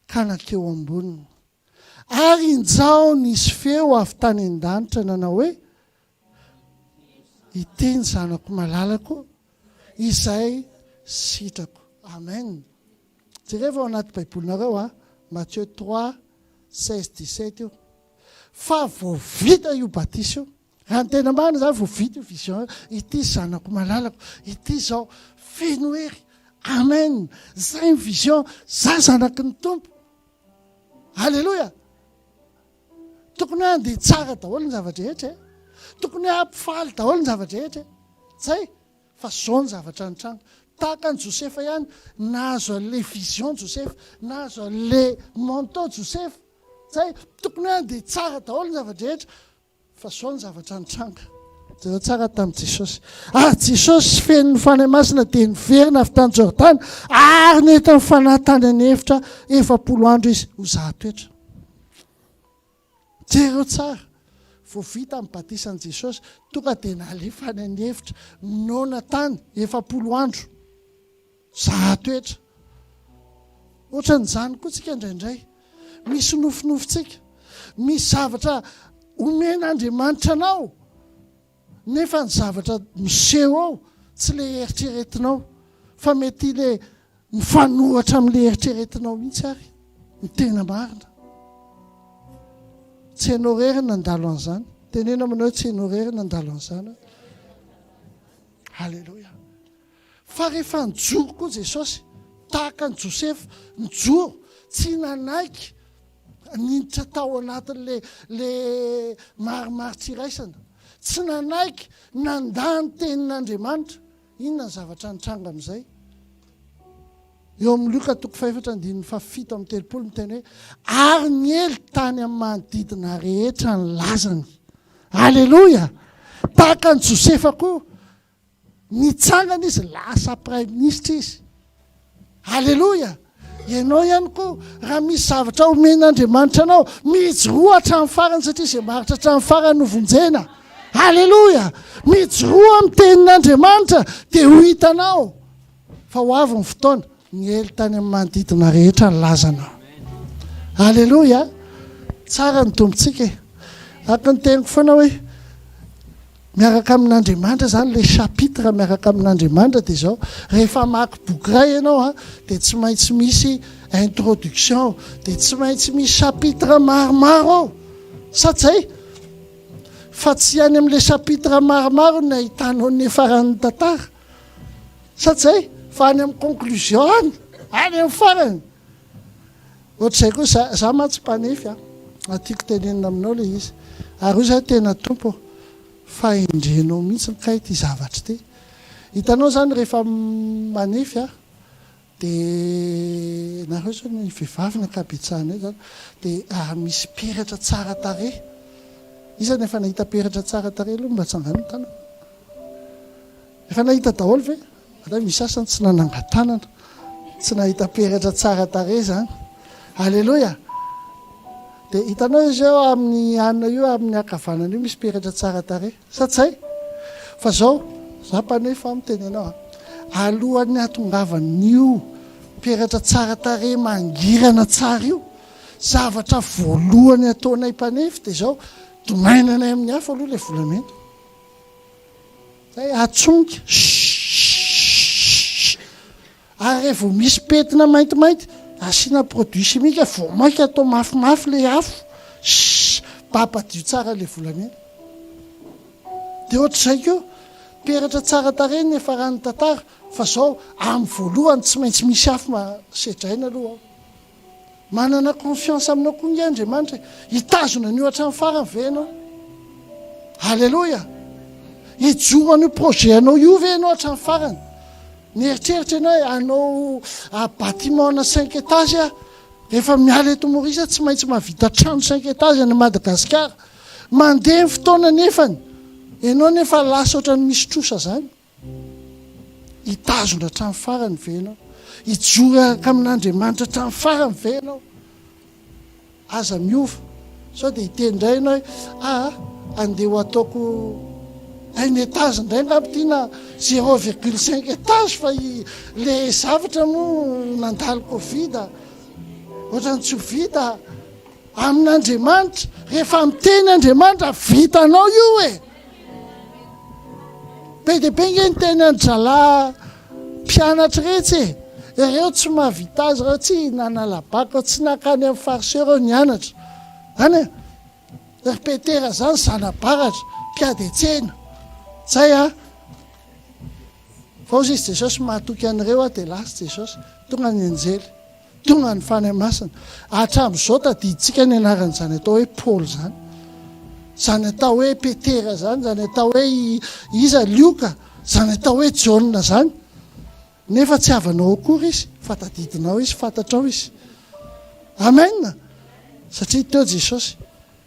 ka nakeo amboniny. Ary injao nisy feo avy tany an-danitra nanao hoe ity ny zanako malalako izay sitrako. Amen. Jereva ao anaty baibolinareo Matthieu 3:16-17 io. Fa vao vita io batisa io. Raha ny tena marina zany vao vita io vision. Ity zanako malalako. Ity zao feno hery. Amen. Zay ny vision. Za zanaky ny tompo. Alleluia. Tokony handeha tsara daholo ny zavatra rehetra. Tokony hampifaly daholo ny zavatra rehetra. Zay. Fa zao ny zavatra nitranga. Tahaka ny Josefa ihany, nahazo an'le vision Josefa, nahazo an'le manteau Josefa. Zay, tokony handeha tsara daholo ny zavatra rehetra. Fa zao ny zavatra nitranga. Zay tsara tamin'i Jesosy. Jesosy feno ny fanahy masina dia niverina avy tany Jordana ary nentiny fanatany ny hevitra 40 andro izy ho zahatoetra. Jereo tsara. Vao vita amin'ny batisan'i Jesosy, tonga dia nalefa ny hevitra nona tany 40 andro. Zahatoetra. Ohatran'izany koa tsika indraindray. Misy nofinofitsika. Misy zavatra omen'Andriamanitra anao. Nefa ny zavatra miseho ao tsy le eritreretinao fa mety le mifanohatra amin'le eritreretinao mihitsy ary. ny tena marina. Tsy hainao rery nandalo an'izany. Tenena manao tsy hainao rery nandalo an'izany. Halleloja. Fa rehefa nijoro koa Jesosy, tahaka ny Josefa, nijoro, tsy nanaiky niditra tao anatin'le marimary tsiraisana. Tsy nanaiky nandany tenin'Andriamanitra. Inona ny zavatra nitranga amin'izay? Eo amin'ny Luka 5:7 amin'ny 30 miteny hoe ary ny ely tany amin'ny manodidina rehetra ny lazany. Halleloja. Tahaka ny Josefa koa, nitsangana izy lasa prime ministre izy. Halleloja. Ianao ihany koa raha misy zavatra omen'Andriamanitra anao, mijoroa hatramin'ny farany satria izay maritra hatramin'ny farany no vonjena. Halleloja. Mijoroa amin'ny tenin'Andriamanitra dia ho hitanao fa ho avy ny fotoana ny ely tany amin'ny manodidina rehetra ny lazana. Halleloja. Tsara ny tompontsika. Aka ny teniko foana hoe miaraka amin'Andriamanitra zany le chapitre miaraka amin'Andriamanitra dia zao rehefa maky boky iray ianao dia tsy maintsy misy introduction, dia tsy maintsy misy chapitre maromaro ao. Satsay fa tsy any amin'le chapitre maromaro ny ahitanao ny faran'ny tantara. Satsay fa any amin'ny conclusion any amin'ny farany. Ohatr'izay koa za mantsy mpanefy atiako tenenina aminao le izy. Ary io zany tena tompo fa endrenao mihitsy mikay ty zavatra ty. Hitanao zany rehefa manefy dia nareo zao ny vehivavy ny ankabetsahana zany dia misy peratra tsara tarehy. Izany efa nahita peratra tsara tarehy aloha mba tsangany tana. Efa nahita daholo ve? Ada misy sasany tsy nanangatanana, tsy nahita peratra tsara tarehy zany. Halleloja. Dia hitanao izao amin'ny anina io amin'ny ankavanana io misy peratra tsara tarehy. Satsay fa zao za mpanefa miteny anao alohan'ny hatongavan'io peratra tsara tarehy mangirana tsara io, zavatra voalohany ataonay mpanefy dia zao domainanay amin'ny hafa aloha ilay volamena. Zay atsonga ary rehefa misy petina maintimainty asiana produit chimique vao mainka atao mafimafy le afo babadio tsara le volamena. Dia ohatr'izay koa peratra tsara tarehy ny efa rany tantara fa zao amin'ny voalohany tsy maintsy misy afo masedraina aloha. Manana confiance aminao koa ny Andriamanitra hitazona ny hatramin'ny farany ve ianao? Halleloja. Hijoro an'io projet anao io ve ianao hatramin'ny farany? Nieritreritra ianao hoe anao bâtiment na 5 étages rehefa miala eto Maurice tsy maintsy mahavita trano 5 étages any Madagasikara. Mandeha ny fotoana nefany ianao nefa lasa ohatrany misy trosa zany. Hitazona hatramin'ny farany ve ianao? Hijoro araka amin'Andriamanitra hatramin'ny farany ve ianao? Aza miova sao dia hitendray ianao hoe andeha ho ataoko un étage indray angapitiana 0,5 étage fa le zavatra moa nandalo Covid ohatrany tsy ho vita amin'Andriamanitra. Rehefa miteny Andriamanitra vitanao io be dia be nge ny teny an-drala mpianatra retsy ireo tsy mahavita azy reo tsy nanalabaka tsy nakany amin'ny fariseo reo nianatra any repetera zany zanabaratra mpiady an-tsena zay fa ozy izy Jesosy mahatoky an'ireo dia lasa Jesosy tonga ny anjely tonga ny fanahy masina hatramin'izao tadiditsika ny anaran'izany atao hoe Paoly zany, zany atao hoe Petera zany, zany atao hoe iza Lioka, zany atao hoe Jauna zany. Nefa tsy avanao akory izy fa tadidinao izy, fantatrao izy. Amen. Satria teo Jesosy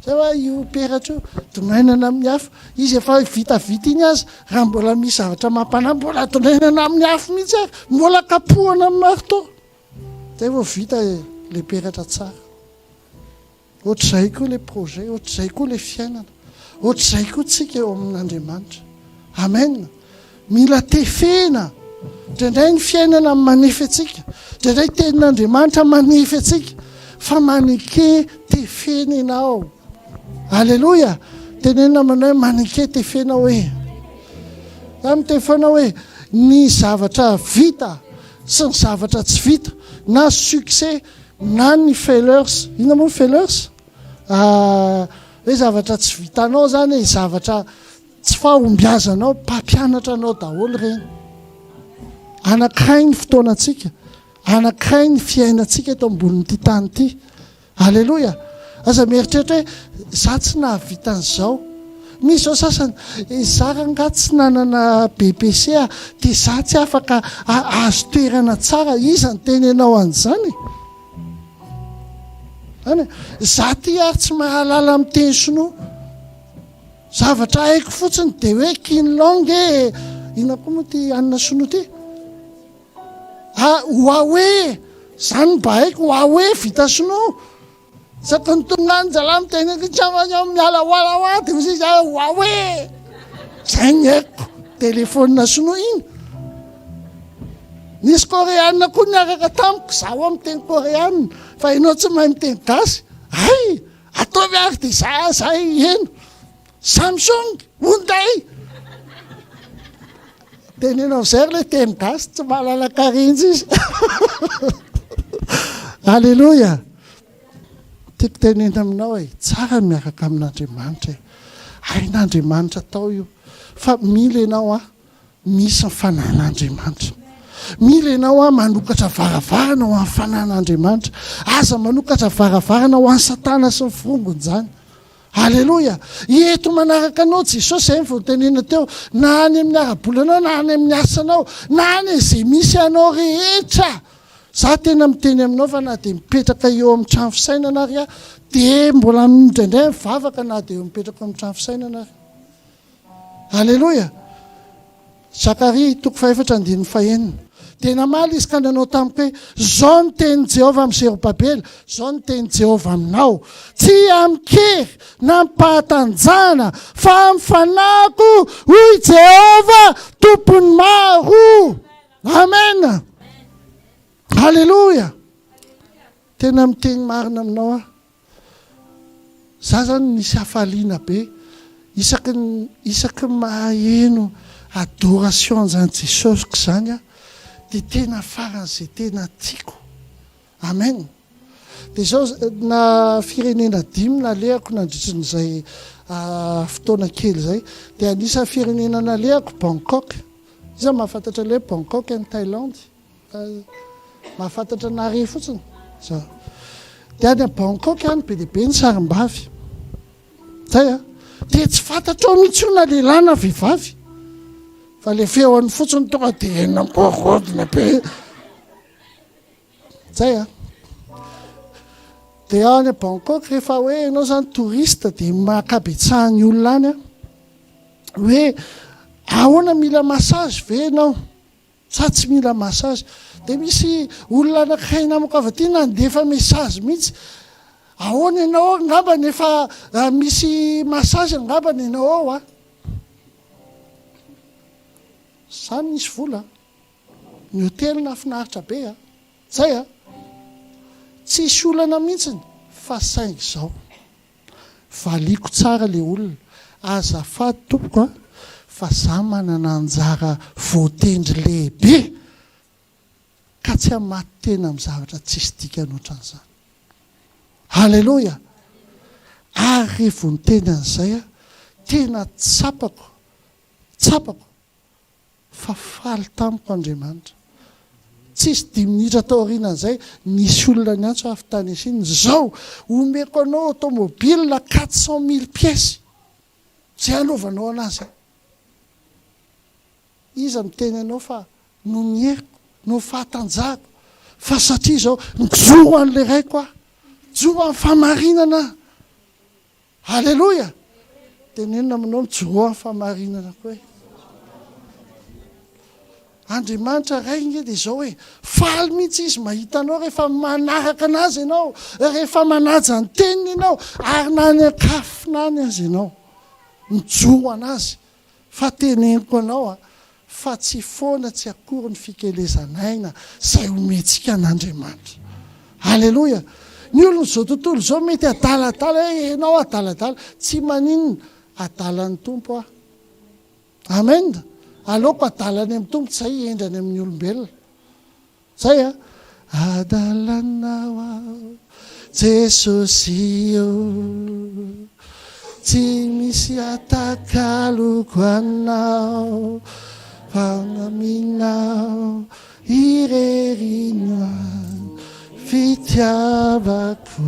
zay hoe io peratra io donainana amin'ny afo, izy efa vitavita iny azy raha mbola misy zavatra mampanahy mbola donainana amin'ny afo mihitsy ary mbola kapohana amin'ny marito zay vao vita le peratra tsara. Ohatr'izay koa le projet, ohatr'izay koa le fiainana, ohatr'izay koa tsika eo amin'Andriamanitra. Amen. Mila tefena indraindray ny fiainana manefa antsika, indraindray tenin'Andriamanitra manefa antsika fa maneke tefena ianao. Halleloja. Tenena manao hoe maneke tefena hoe za mitefana hoe ny zavatra vita sy ny zavatra tsy vita na succès na ny failures, ina moa ny failures? Hoe zavatra tsy vitanao zany, zavatra tsy fahombiazanao, mpampianatra anao daholo reny. Anankiray ny fotoanantsika, anankiray ny fiainantsika eto ambonin'ity tany ity. Halleloja. Aza mieritreritra hoe za tsy nahavitan'izao. Misy zao sasany zaranga tsy nanana BPC dia za tsy afaka azo toerana tsara. Iza ny tenenao an'izany? Za ty ary tsy mahalala amin'ny teny sinoa. Zavatra haiko fotsiny dia hoe kinlonge ina koa moa ty anina sinoa ty? Huawei zany mba haiko, Huawei vita sinoa. Saka nytonga ny jalamy teny miala hoala dia misy za Huawei. Zay ny haiko telefônina sinoa iny. Nisy koreanina koa niaraka tamiko, zaho amin'ny teny koreanina, fa ianao tsy mahay miteny gasy. Hay, ataovy ary dia zay eno. Samsung, Hyundai. Tenenao zay le teny gasy, tsy mahalala karenjy izy. Halleloja. Tiako tenena aminao e, tsara miaraka amin'Andriamanitra e. Hain'Andriamanitra tao io. Fa mila ianao misy ny fanan'Andriamanitra. Mila ianao manokatra varavarana ho amin'ny fanan'Andriamanitra. Aza manokatra varavarana ho an'ny Satana sy ny fongony zany. Halleloja. Eto manaraka anao Jesosy zay voatenena teo, na any amin'ny arabolanao, na any amin'ny asanao, na any izay misy anao rehetra. Za tena miteny aminao fa na dia mipetraka eo amin'ny trano fisainana ary dia mbola indraindray mivavaka na dia mipetraka amin'ny trano fisainana ary. Halleloja. Zakaria 4:4-5. Tena maly izy ka nanao tamiko hoe zao ny teny Jehovah amin'ny Zerobabela, zao ny teny Jehovah aminao, tsy amikery na mpahatanjana fa mifanako hoy Jehovah tompony maro. Amen. Halleloja. Tena miteny marina aminao za zany nisy hafaliana be isaky maheno adoration zany Jesosiko zany dia tena faran'izay tena tiako. Amen. Dia zao na firenena 5 nalehako nandritran'izay fotoana kely zay, dia anisany firenena nalehako Bangkok. Iza mahafantatra le Bangkok any Thaïlande? Mahafantatra nare fotsiny. Dia any Bangkok any be dia be ny sarim-bavy. Zay dia tsy fantatra ao mihitsy io na lehilahy na vehivavy. Fa le feoany fotsiny tonga dia namporodina be. Zay dia any Bangkok rehefa hoe ianao zany touriste dia makabetsahany olona any hoe ahoana mila massage ve ianao? Sa tsy mila massage? Dia misy olona anankiray namako avy aty nandefa message mihitsy. Ahoana ianao angamba nefa misy massage angamba ianao ao Zany nisy vola. Ny hotely nafinaritra be Zay tsisy olana mihitsiny fa saingy izao. Valiko tsara le olona. Azafady tompoko fa za manana anjara voatendry lehibe ka tsy hamaty tena amin'ny zavatra tsisy dikany ohatran'izany. Halleloja. Ary rehefa niteny an'izay tena tsapako fa faly tamiko Andriamanitra. Tsisy 10 minitra tao aorianan'izay nisy olona ny antso afy tany asiny, zao omeko anao automobile 400 000 pièces zay anaovanao anazy. Iza miteny anao fa no nyheriko no fahatanjahako fa satria zao nijoro an'le raiko joro amin'ny famarinana. Halleloja. Tenenina aminao mijoro amin'ny famarinana koa Andriamanitra ray nge dia zao hoe faly mihitsy izy mahita anao rehefa manaraka anazy ianao, rehefa manaja ny teniny ianao, ary na ny akafona any azy ianao mijoro anazy. Fa teneniko anao fa tsy foana tsy akory ny fikelezanaina izay omentsika an'Andriamanitra. Halleloja. Ny olona zao tontolo zao mety adaladala ianao adaladala, tsy maninona adalan'ny tompo Amen. Aleoko adalany amin'ny tompo, zay endrany amin'ny olombelona. Zay adalanao ao Jesosy io, tsy misy atakaloko anao, fanaminao irerina fitiavako.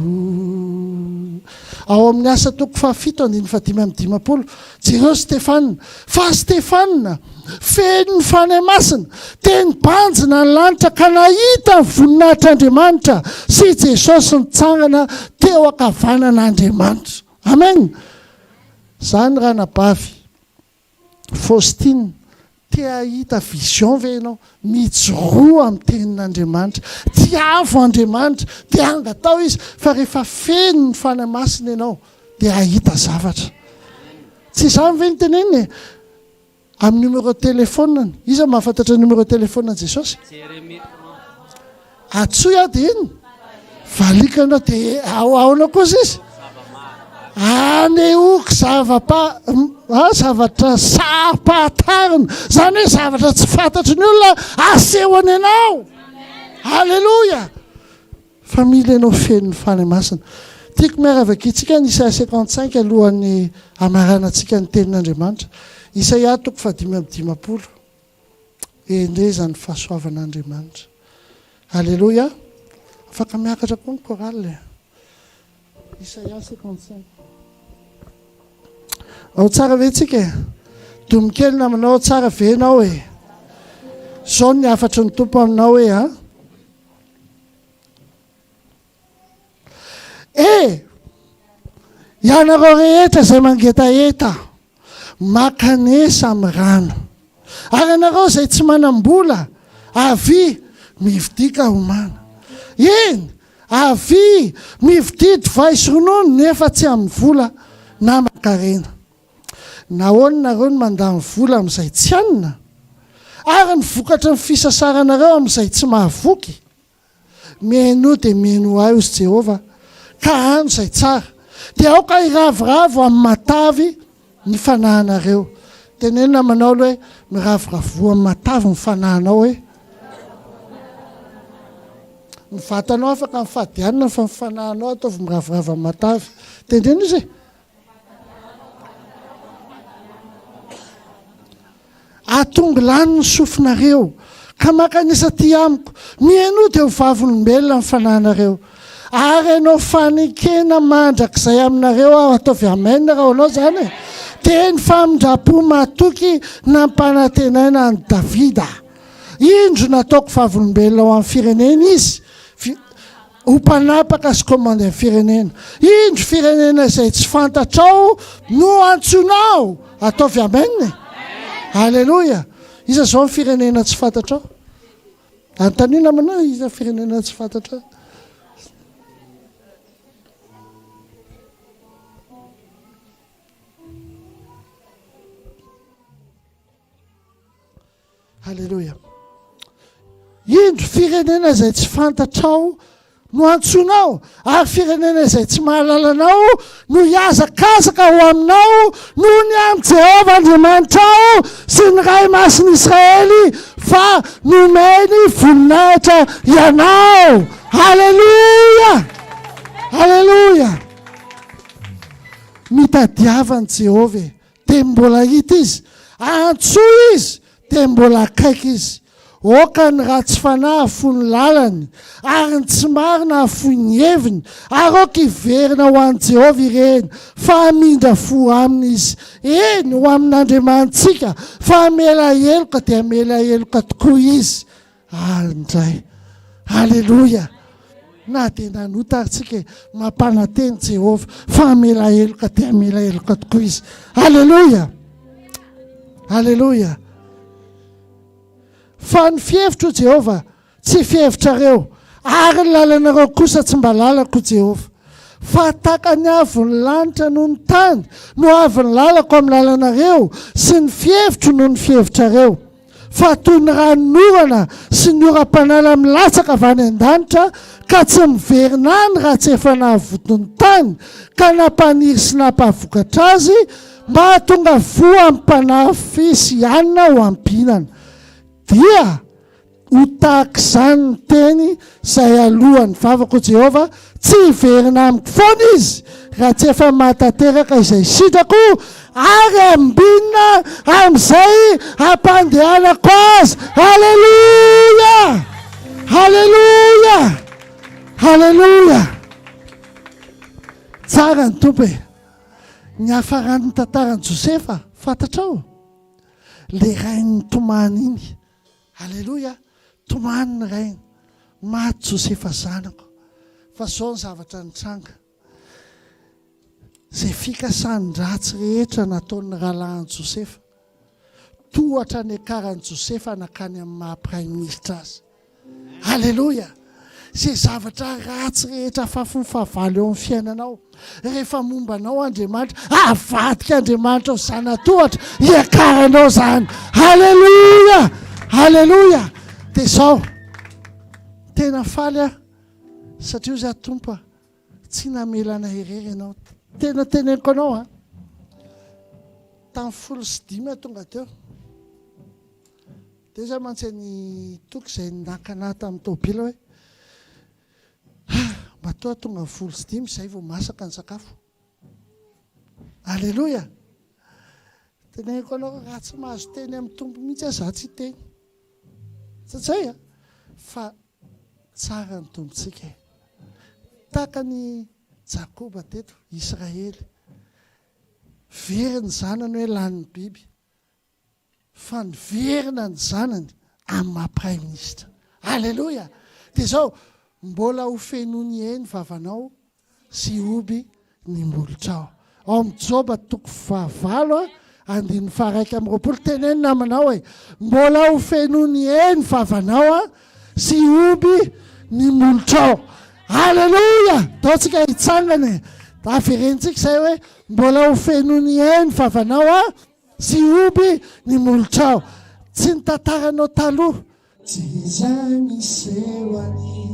Ao amin'ny asa toko 7:5-10 Jereo Stefanina, fa Stefanina feno ny fanahy masina, teny banjina ny lanitra ka nahita ny voninahitr'Andriamanitra sy Jesosy nitsangana teo ankavanan'Andriamanitra. Amen. Zany raha nabavy Faustine, te ahita vision ve ianao? Mijoroa amin'ny tenin'Andriamanitra, tiavo Andriamanitra, te angatao izy, fa rehefa feno ny fanahy masina ianao dia ahita zavatra. Tsy izany ve ny teneniny amin'ny numéro téléphone? Iza mahafantatra numéro téléphone Jesosy? Atsoy a dia iny valikanao dia aonao kosa izy anehoky zavatra sapatarina, zany hoe zavatra tsy fantatry ny olona asehony anao. Halleloja. Fa mila ianao feno ny fanahy masina. Tiako miaravaka itsika ny Isaia 55 alohan'ny amaranantsika ny tenin'Andriamanitra. Isaia 5:10 endrezany fahasoavan'Andriamanitra. Halleloja. Afaka miakatra koa ny koraly. Isaia 55. Ao tsara ve tsika? Domikely namanao tsara venao e. Zao ny hafatra ny tompo aminao e ha. Ianareo rehetra izay mangetaheta, makanesa amin'ny rano. Ary ianareo izay tsy manam-bola, avy mividika homana. Eny, avy mivididy vaisy ronono nefa tsy amin'ny vola na makarena. Nahoana nareo ny mandany vola amin'izay tsy hanina, ary ny vokatra ny fisasaranareo amin'izay tsy mahavoky. Mihaino dia mihaino ahy ozy Jehova, ka hano izay tsara, dia aoka iravoravo amin'ny matavy ny fanahinareo. Tenenina manao hoe miravoravo amin'ny matavy ny fanahinao hoe ny vatanao afaka mifadianina fa ny fanahinao ataovy miravoravo amin'ny matavy. Tendrena izy e. Atongo lany ny sofinareo ka makanisa ty amiko, mihaino dia ho vavolombelona ny fanahinareo. Ary ianao fanekena mandrakizay aminareo aho, ataovy amen raha anao zany e. Teny famindrapo matoky nampanantenaina ny Davida. Indro nataoko vavolombelona ho amin'ny firenena izy, ho mpanapaka sy komande amin'ny firenena. Indro firenena izay tsy fantatrao no antsonao, ataovy amen e. Halleloja. Iza zao ny firenena tsy fantatrao? Antanina manao iza firenena tsy fantatrao? Halleloja. Indro firenena izay tsy fantatrao no antsonao, ary firenena izay tsy mahalalanao no hiazakazaka ho aminao noho ny amin'ny Jehova Andriamanitra ao sy ny ray masin'Israely fa nomeny voninahitra ianao. Halleloja. Halleloja. Mitadiavany Jehova dia mbola hita izy, antsoa izy dia mbola akaiky izy. Oka ny raha tsy fanahy fony lalany, ary ny tsy marina foy ny heviny, ary oka iverina ho an'i Jehova ireny, fa mindra fo aminy izy. Eny ho amin'Andriamantsika, fa mela heloka dia mela heloka tokoa izy. Andray. Halleloja. Na dia nanota aritsika mampananteny Jehova, fa mela heloka dia mela heloka tokoa izy. Halleloja. Halleloja. Fa ny fihevitro Jehova tsy fihevitrareo, ary ny lalanareo kosa tsy mba lalako Jehova. Fa takany avy ny lanitra noho ny tany no avy ny lalako amin'ny lalanareo, sy ny fihevitro noho ny fihevitrareo. Fa toy ny ranorana sy ny oram-panala milatsaka avy any an-danitra, ka tsy miverina any raha tsy efa nahavotony tany, ka nampaniry sy nampavokatra azy, mba tonga voa amin'ny mpanafy sy anina ho ampinana. Dia ho tahaka izany ny teny izay alohan'ny vavako Jehova tsy hiverina amiko foana izy raha tsy efa mahatateraka izay sitrako ary ambinina amin'izay ampandehanako azy. Halleluja, halleluja, halleluja. Tsara ny tompo e. Ny hafarany tantaran'i Josefa fantatrao, le rainy tomany iny. Halleluja, tomany ny rainy, maty Josefa zanako, fa zao ny zavatra nitranga. Zay fikasan-dratsy rehetra nataon'ny rahalahin'i Josefa, tohatra ny akaran'i Josefa nakany amin'ny maha-prime ministre azy. Halleluja. Zay zavatra ratsy rehetra fahafaly eo amin'ny fiainanao, rehefa mombanao Andriamanitra, avadika Andriamanitra ao zanatohatra hiakaranao zany. Halleluja, halleluja. Dia izao tena faly aho satria io za tompo tsy namelana herery ianao. Tena teneniko anao tamin'ny 15 tonga teo dia za mantsy toky izay nakana tamin'ny tobila hoe matoa tonga 15 izay vao masaka ny sakafo. Halleluja. Teneniko anao raha tsy mahazo teny amin'ny tompo mihitsy aho za tsy teny satsay fa tsara ny tompontsika. Tahaka ny Jakoba teto, Israely, very ny zanany hoe lany biby, fa niverina ny zanany amin'ny maha-prime ministre. Halleluja. Dia izao mbola ho fenony eny vavanao sy oby ny molotrao. Ao amin'ny Joba toko 9 andiny 1:20 teneny namanao hoe mbola ho fenony eny vavanao sy oby ny molotrao. Halleluja. Taontsika hitsangana averentsika izay hoe mbola ho fenony eny vavanao sy oby ny molotrao. Tsy ny tantaranao taloha, tsy izay miseho any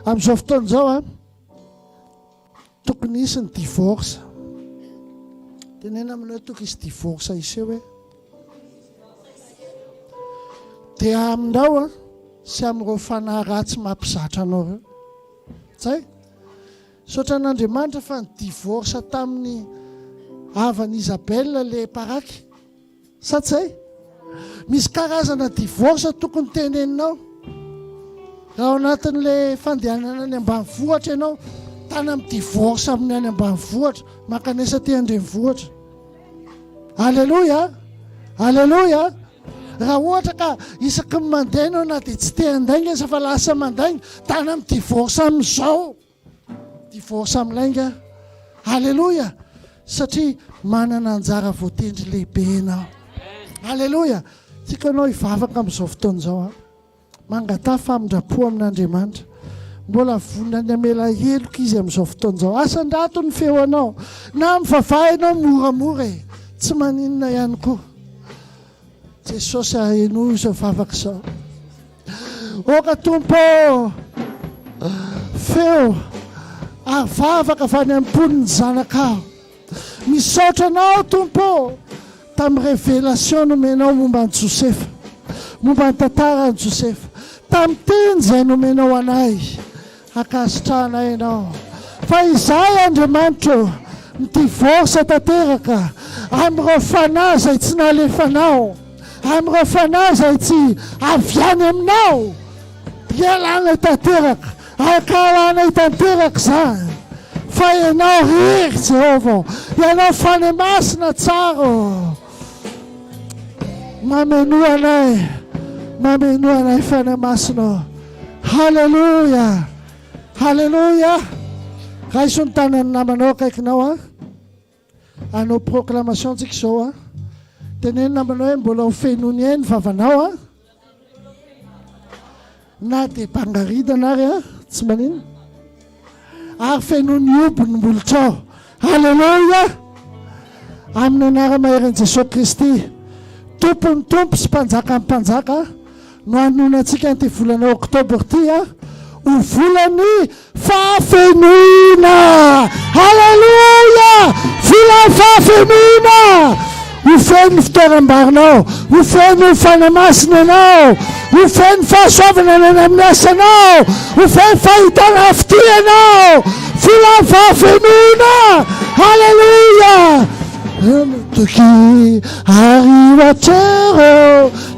amin'izao fotoana izao tokony hisy ny divorce. Tenena aminao tokony hisy divorce iseo hoe dia aminao sy amin'ireo fanahy ratsy mampizatra anao ireo. Zay saotra an'Andriamanitra fa ny divorce tamin'ny havan'i Isabelle le paraky sa tsy hay. Misy karazana divorce tokony teneninao. Raha ao anatin'ilay fandehanana any ambanivohitra ianao, tany amin'ny divorce amin'ny any ambanivohitra, makanesa ty andrenivohitra. Halleluja, halleluja. Raha ohatra ka isaky ny mandeha ianao na dia tsy te handainga izy fa lasa mandainga, tany amin'ny divorce amin'izao, divorce amin'lainga. Halleluja. Satria manana anjara voatendry lehibe ianao. Halleluja. Tsika anao hivavaka amin'izao fotoana izao mangata famindrapo amin'Andriamanitra. Mbola vonany amela heloka izy amin'izao fotoana izao. Asan-drato ny feo anao na mivavaha ianao moramora tsy maninona ihany koa. Jesosy aheno izao vavaka izao. Oka tompo feo avavaka avy any am-pon'ny zanakao. Misaotra anao tompo tamin'ny révélation nomenao momba ny Josefa. momba ny tantarany Josefa. Tamin'ny teny izay nomenao anay, akasitrahanay ianao. Fa izay Andriamanitra midivorsa tanteraka amin'ireo fanahy izay tsy nalefanao, amin'ireo fanahy izay tsy aviany aminao, ialana tanteraka, akalanay tanteraka izany. Fa ianao rery Jehova, ianao fany masina tsara, mamenoanay fany masina. Halleluja, halleluja. Raiso ny tanany namanao akaikinao anao proclamation tsika izao teneny namanao hoe mbola ho fenony eny vavanao na dia mpangaridana ary tsy manino ary fenony obony mbolotrao. Halleluja. Amin'ny anara maheran'i Jesosy Kristy, tompony tompo sy mpanjaka amin'ny mpanjaka, no hanonantsika an'ity volana oktobra ity ho volany fahafenoina. Halleluja. Volany fahafenoina. Ho feno fitoeram-barinao, ho feno fanamasina anao, ho feno fahasoavana any amin'ny asanao, ho feno fahitana hafitianao. Volany fahafenoina. Halleluja. Toki arrivatrero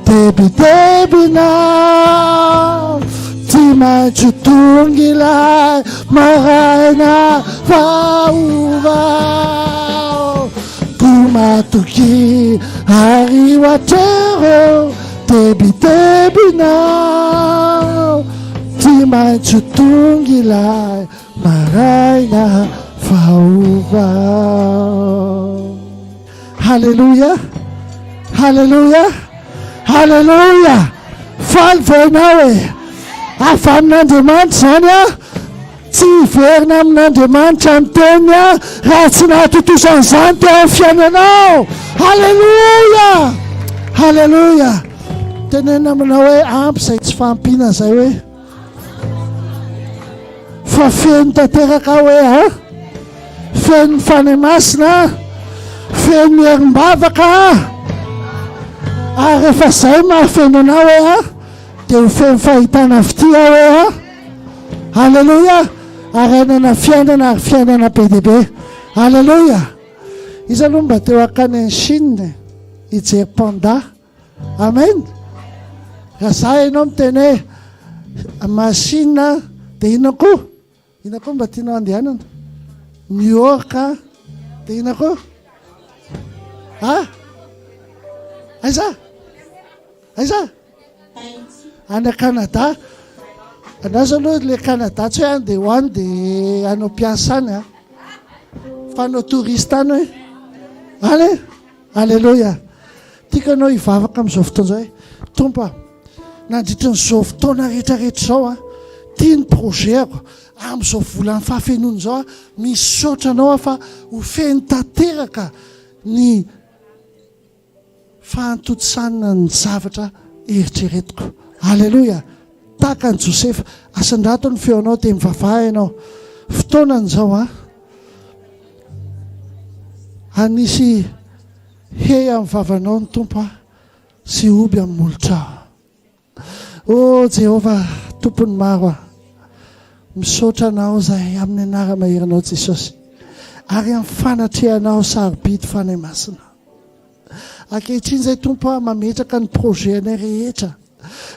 debidebinao, tsy maintsy tonga ilay maraina vaovao. Tomatoki arrivatrero debidebinao, tsy maintsy tonga ilay maraina vaovao. Halleluja, halleluja, halleluja. Faly vainao avy amin'Andriamanitra zany tsy hiverina amin'Andriamanitra amin'ny teny raha tsy nahatotosan'izany teo amin'ny fiainanao. Halleluja, halleluja. Tenena aminao hoe ampy izay tsy fahampiana izay hoe fa feno tanteraka hoe feno fany masina, feno herim-bavaka, ary rehefa izay mahafeno anao hoe dia ho feno fahitana fitia hoe halleluja. Arenana fiainana ary fiainana be dia be. Halleluja. Izy aloha mba teo akany ny Chine hijery panda. Amen. Raha za ianao miteny hoe machine dia inona koa mba tianao andehanana? New York dia inona koa? Aiza? Aiza? Any Canada. Anazy aloha le Canada tsy hoe any dia hoany dia anao mpiasa any fa anao touriste any hoe any. Halleluja. Tiako anao hivavaka amin'izao fotoana izao hoe Tompo nandritra n'izao fotoana rehetrarehetra izao tia ny projetako amin'izao volany fahafenoana izao misaotra anao fa ho feno tanteraka ny fahantotosanina ny zavatra eritreretiko. Halleluja. Tahaka ny Josefa, asan-drato ny feonao dia mivavaha ianao. Fotoanan'izao anisy he amin'ny vavanao ny Tompo sy oby amin'ny molotra. O Jehova, tompony maro misaotra anao zay amin'ny anara maheranao Jesosy, ary amin'ny fanatrehanao sarobidy fanahy masina. Ankehitriny izay Tompo mametraka ny projet anay rehetra,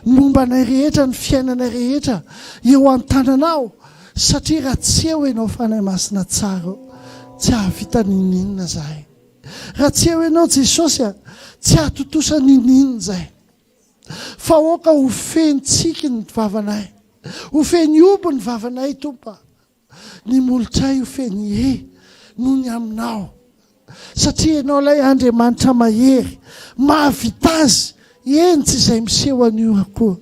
momba anay rehetra, ny fiainanay rehetra eo an-tananao, satria raha tsy eo ianao fanahy masina tsara tsy ahavita nininona zahay. Raha tsy eo ianao Jesosy tsy ahatotosa nininona zay. Fa oka ho fentsiky ny vavanay, ho feny obo ny vavanay Tompo, ny molotray ho feny noho ny aminao, satria ianao ilay Andriamanitra mahery mahavita azy. Eny tsy izay miseho an'io akoha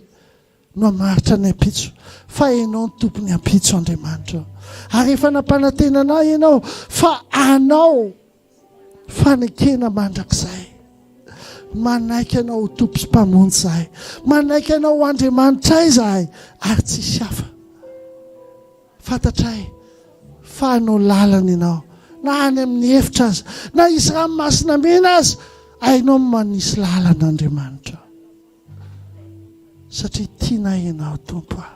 no hamaritra ny ampitso, fa ianao ny tompony ampitso Andriamanitra. Ary efa nampanantena anao ianao fa anao fanekena mandrakizay, manaiky anao ho tompo sy mpamonjy zahay, manaiky anao ho Andriamanitra izahay, ary tsisy hafa. Fantatray fa anao lalana ianao, na any amin'ny efitra azy, na isy ranomasina mena azy, ainao manisy lalana Andriamanitra. satria tiana ianao tompo a.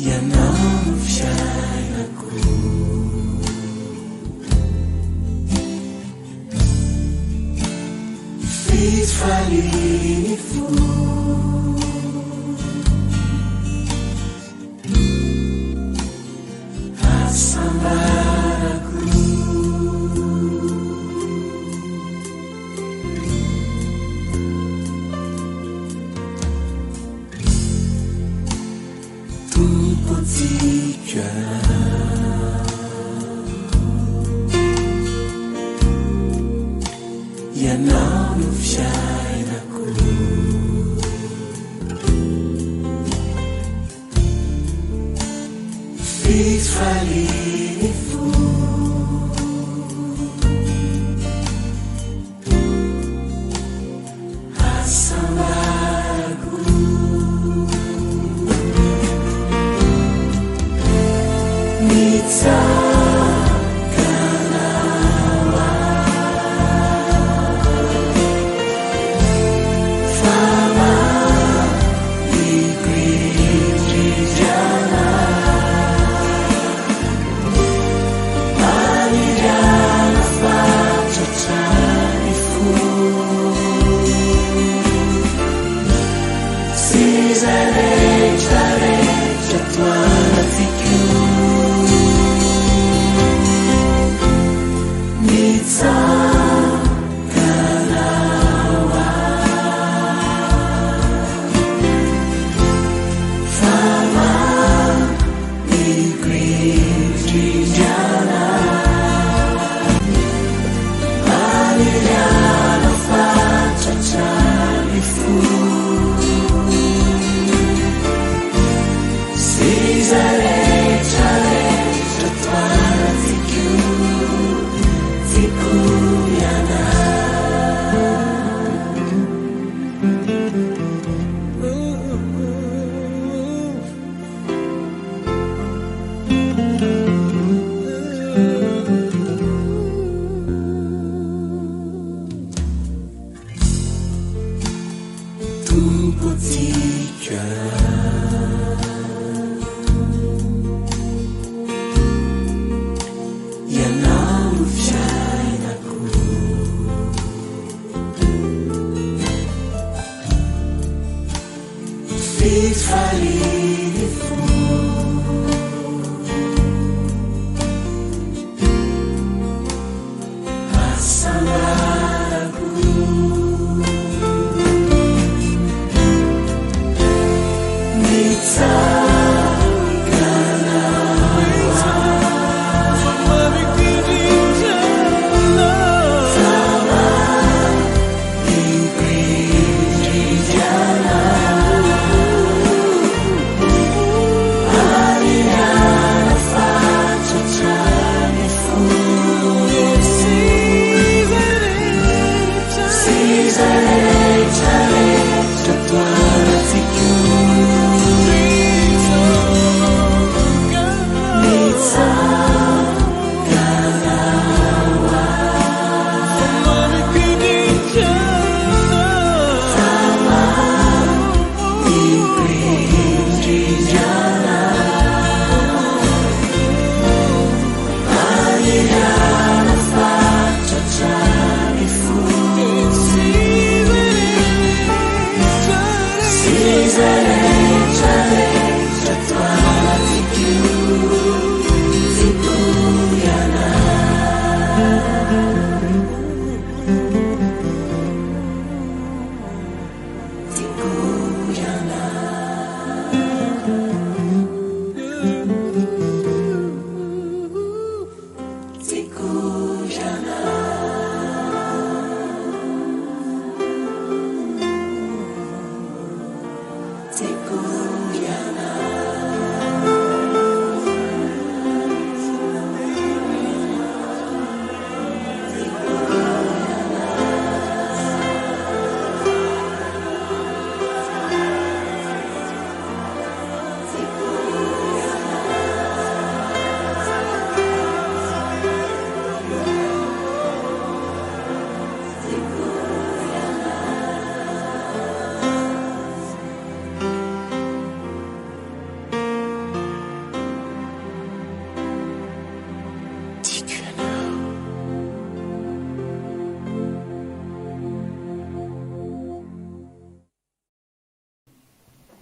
Ianao fiainako, fitfaliny fo, asambarako, tompotsika ianao no fiainako, fitfaliny fo, asambarako, mitsakanawa, famalikwitrijana, manirana fatratrany fo, sizay rehetra rehetra toanatikio,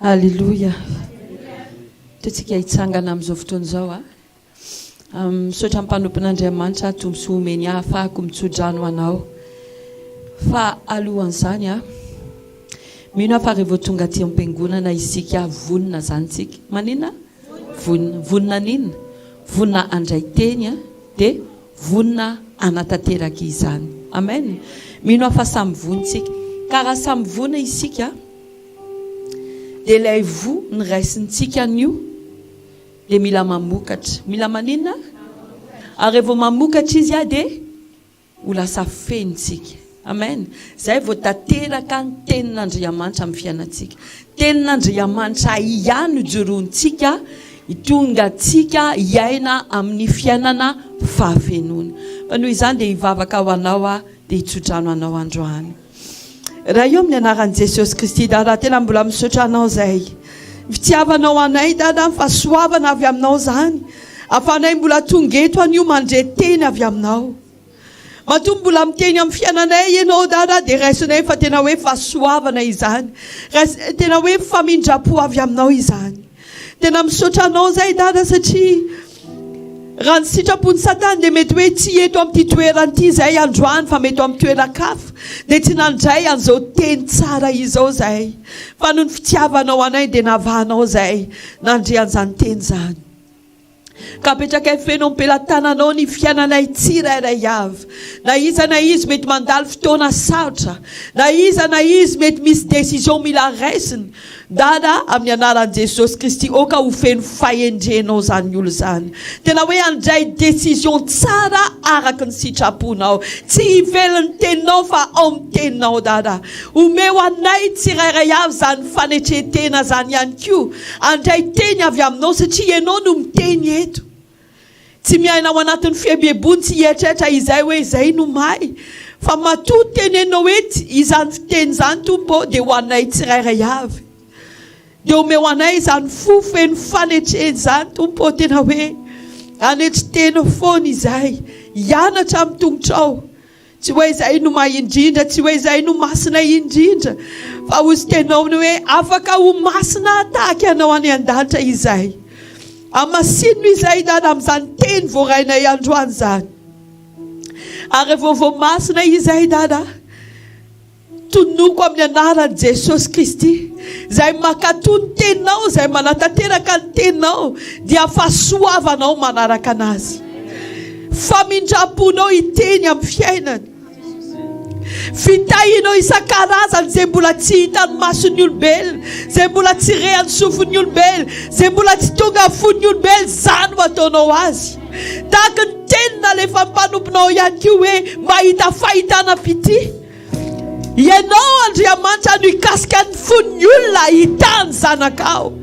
Alléluia. Totsika hitsangana amin'izao fotoana izao misaotra mpanompon'Andriamanitra tombosoa omeny ahafahako mitsodrano anao. Fa alohan'izany mino fa rehefa tonga aty am-piangonana isika vonona zany tsika. Manina? Vonona. Vonona n'inona? Vonona andray teny dia vonona anatanteraka izany. Amen. Mino fa samy vonitsika. Ka raha samy vona isika dia ilay vo ny raisintsika an'io dia mila mamokatra. Mila manina? Ary rehefa mamokatra izy dia ho lasa fenitsika. Amen. Zay vao tanteraka ny tenin'Andriamanitra amin'ny fiainantsika. Tenin'Andriamanitra ihany ijoroantsika hitonga antsika hiaina amin'ny fiainana fahavenoana. Fa noho izany dia hivavaka ho anao dia hitsodrano anao androany. Raha io amin'ny anaran'i Jesosy Kristy dada tena mbola misaotra anao zay. Fitiavanao anay dada fahasoavana avy aminao zany. Afanay mbola tonga eto an'io mandre teny avy aminao. Matombo mbola miteny amin'ny fiainanay ianao dada dia raisinay fa tena hoe fahasoavana izany. Tena hoe famindrapo avy aminao izany. Tena misaotra anao zay dada satria raha ny sitrapony Satana dia mety hoe tsy eto amin'ity toerana zay androany fa mety amin'ny toeran-kafa dia tsy nandray an'izao teny tsara izao zay. Fa noho ny fitiavanao anay dia navahanao zay nandre an'izany teny zany. Ka petraka fenao mpelantananao ny fiainanay tsirairay avy. Na izy mety mandalo fotoana sarotra. Na izy mety misy décision mila raisiny. Dada amin'ny anaran'i Jesosy Kristy oka ho feno fahendrenao zany olo zany. Tena hoe andray décision tsara araka ny sitraponao. Tsy hivelany teninao fa ao amin'ny teninao dada. Omeo anay tsirairay avy zany fanetretena zany ihany koa. Andray teny avy aminao satria ianao no miteny eto. Tsy miaina ao anatin'ny fiebebony tsy hietrehitra izay hoe izay no may. Fa matoa tenenao hoe izany fiteny zany tompo dia ho anay tsirairay avy. Dia omeo anay izany fofeno fanetreny zany tompo tena hoe anetritena foana izay. Hianatra amin'ny tongotrao. Tsy hoe izay no may indrindra, tsy hoe izay no masina indrindra. Fa ozy tenao ny hoe afaka ho masina tahaka ianao any an-danitra izay. Amasino izay dada amin'izany teny voarainay androany zany. Ary vao masina izay dada tonoko amin'ny anaran'i Jesosy Kristy zay makatony teninao zay manatanteraka ny teninao dia fahasoavanao manaraka anazy. Famindraponao hiteny amin'ny fiainany. Fitahinao isan-karazany zay mbola tsy hitan'ny mason'ny olombelona, zay mbola tsy rehan'ny sofon'ny olombelona, zay mbola tsy tonga amin'ny fon'ny olombelona, zany ho ataonao azy. Tahaka ny tenina lefa mpanomponao ihany koa hoe mahita fahitana pity. Ianao Andriamanitra no hikasika ny fon'ny olona hitany zanakao.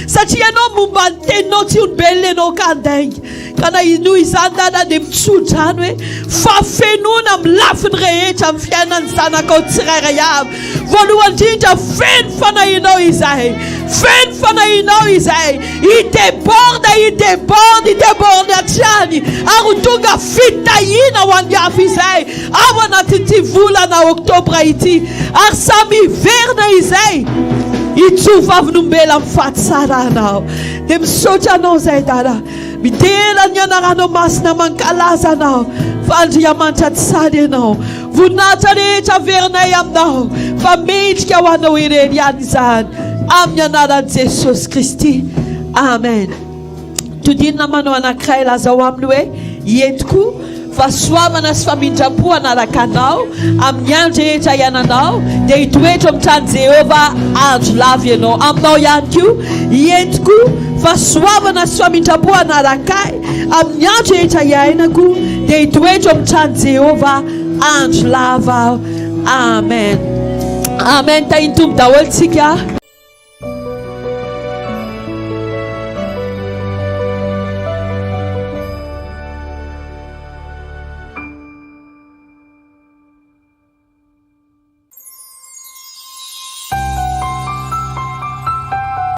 Satria ianao momba ny teninao tsy olombelona ianao ka handainga. Ka na noho izany dada dia mitsodrano hoe fafenoana amin'ny lafiny rehetra amin'ny fiainan'ny zanakao tsirairay avy. Voalohany indrindra feno fanahinao izay. Feno fanahinao izay. Ideborde hatrany. Ary tonga fitahiana ho an'ny hafa izay. Ao anatin'ity volana oktobra ity. Ary samy verina izay. Itsofa avinombela amin'ny fahatsarana. Dia misaotra anao zay dada. Midera ny anaranao masina mankalaza anao. Fa Andriamanitra tsara ianao. Voninahitra rehetra verinay aminao. Fa mendrika ho anao ireny ihany izany. Amin'ny anaran'i Jesosy Kristy. Amen. Todinina manao anankiray lazao aminy hoe entiko fahasoavana sy famindrapo anaraka anao amin'ny andro rehetra iananao dia hitoetra mitrany Jehova andro lava ianao. Aminao ihany koa entiko fahasoavana sy famindrapo anarakay amin'ny andro rehetra iainako dia hitoetra mitrany Jehova andro lava. Amen. Amen. Tahiny tombo daholo tsika.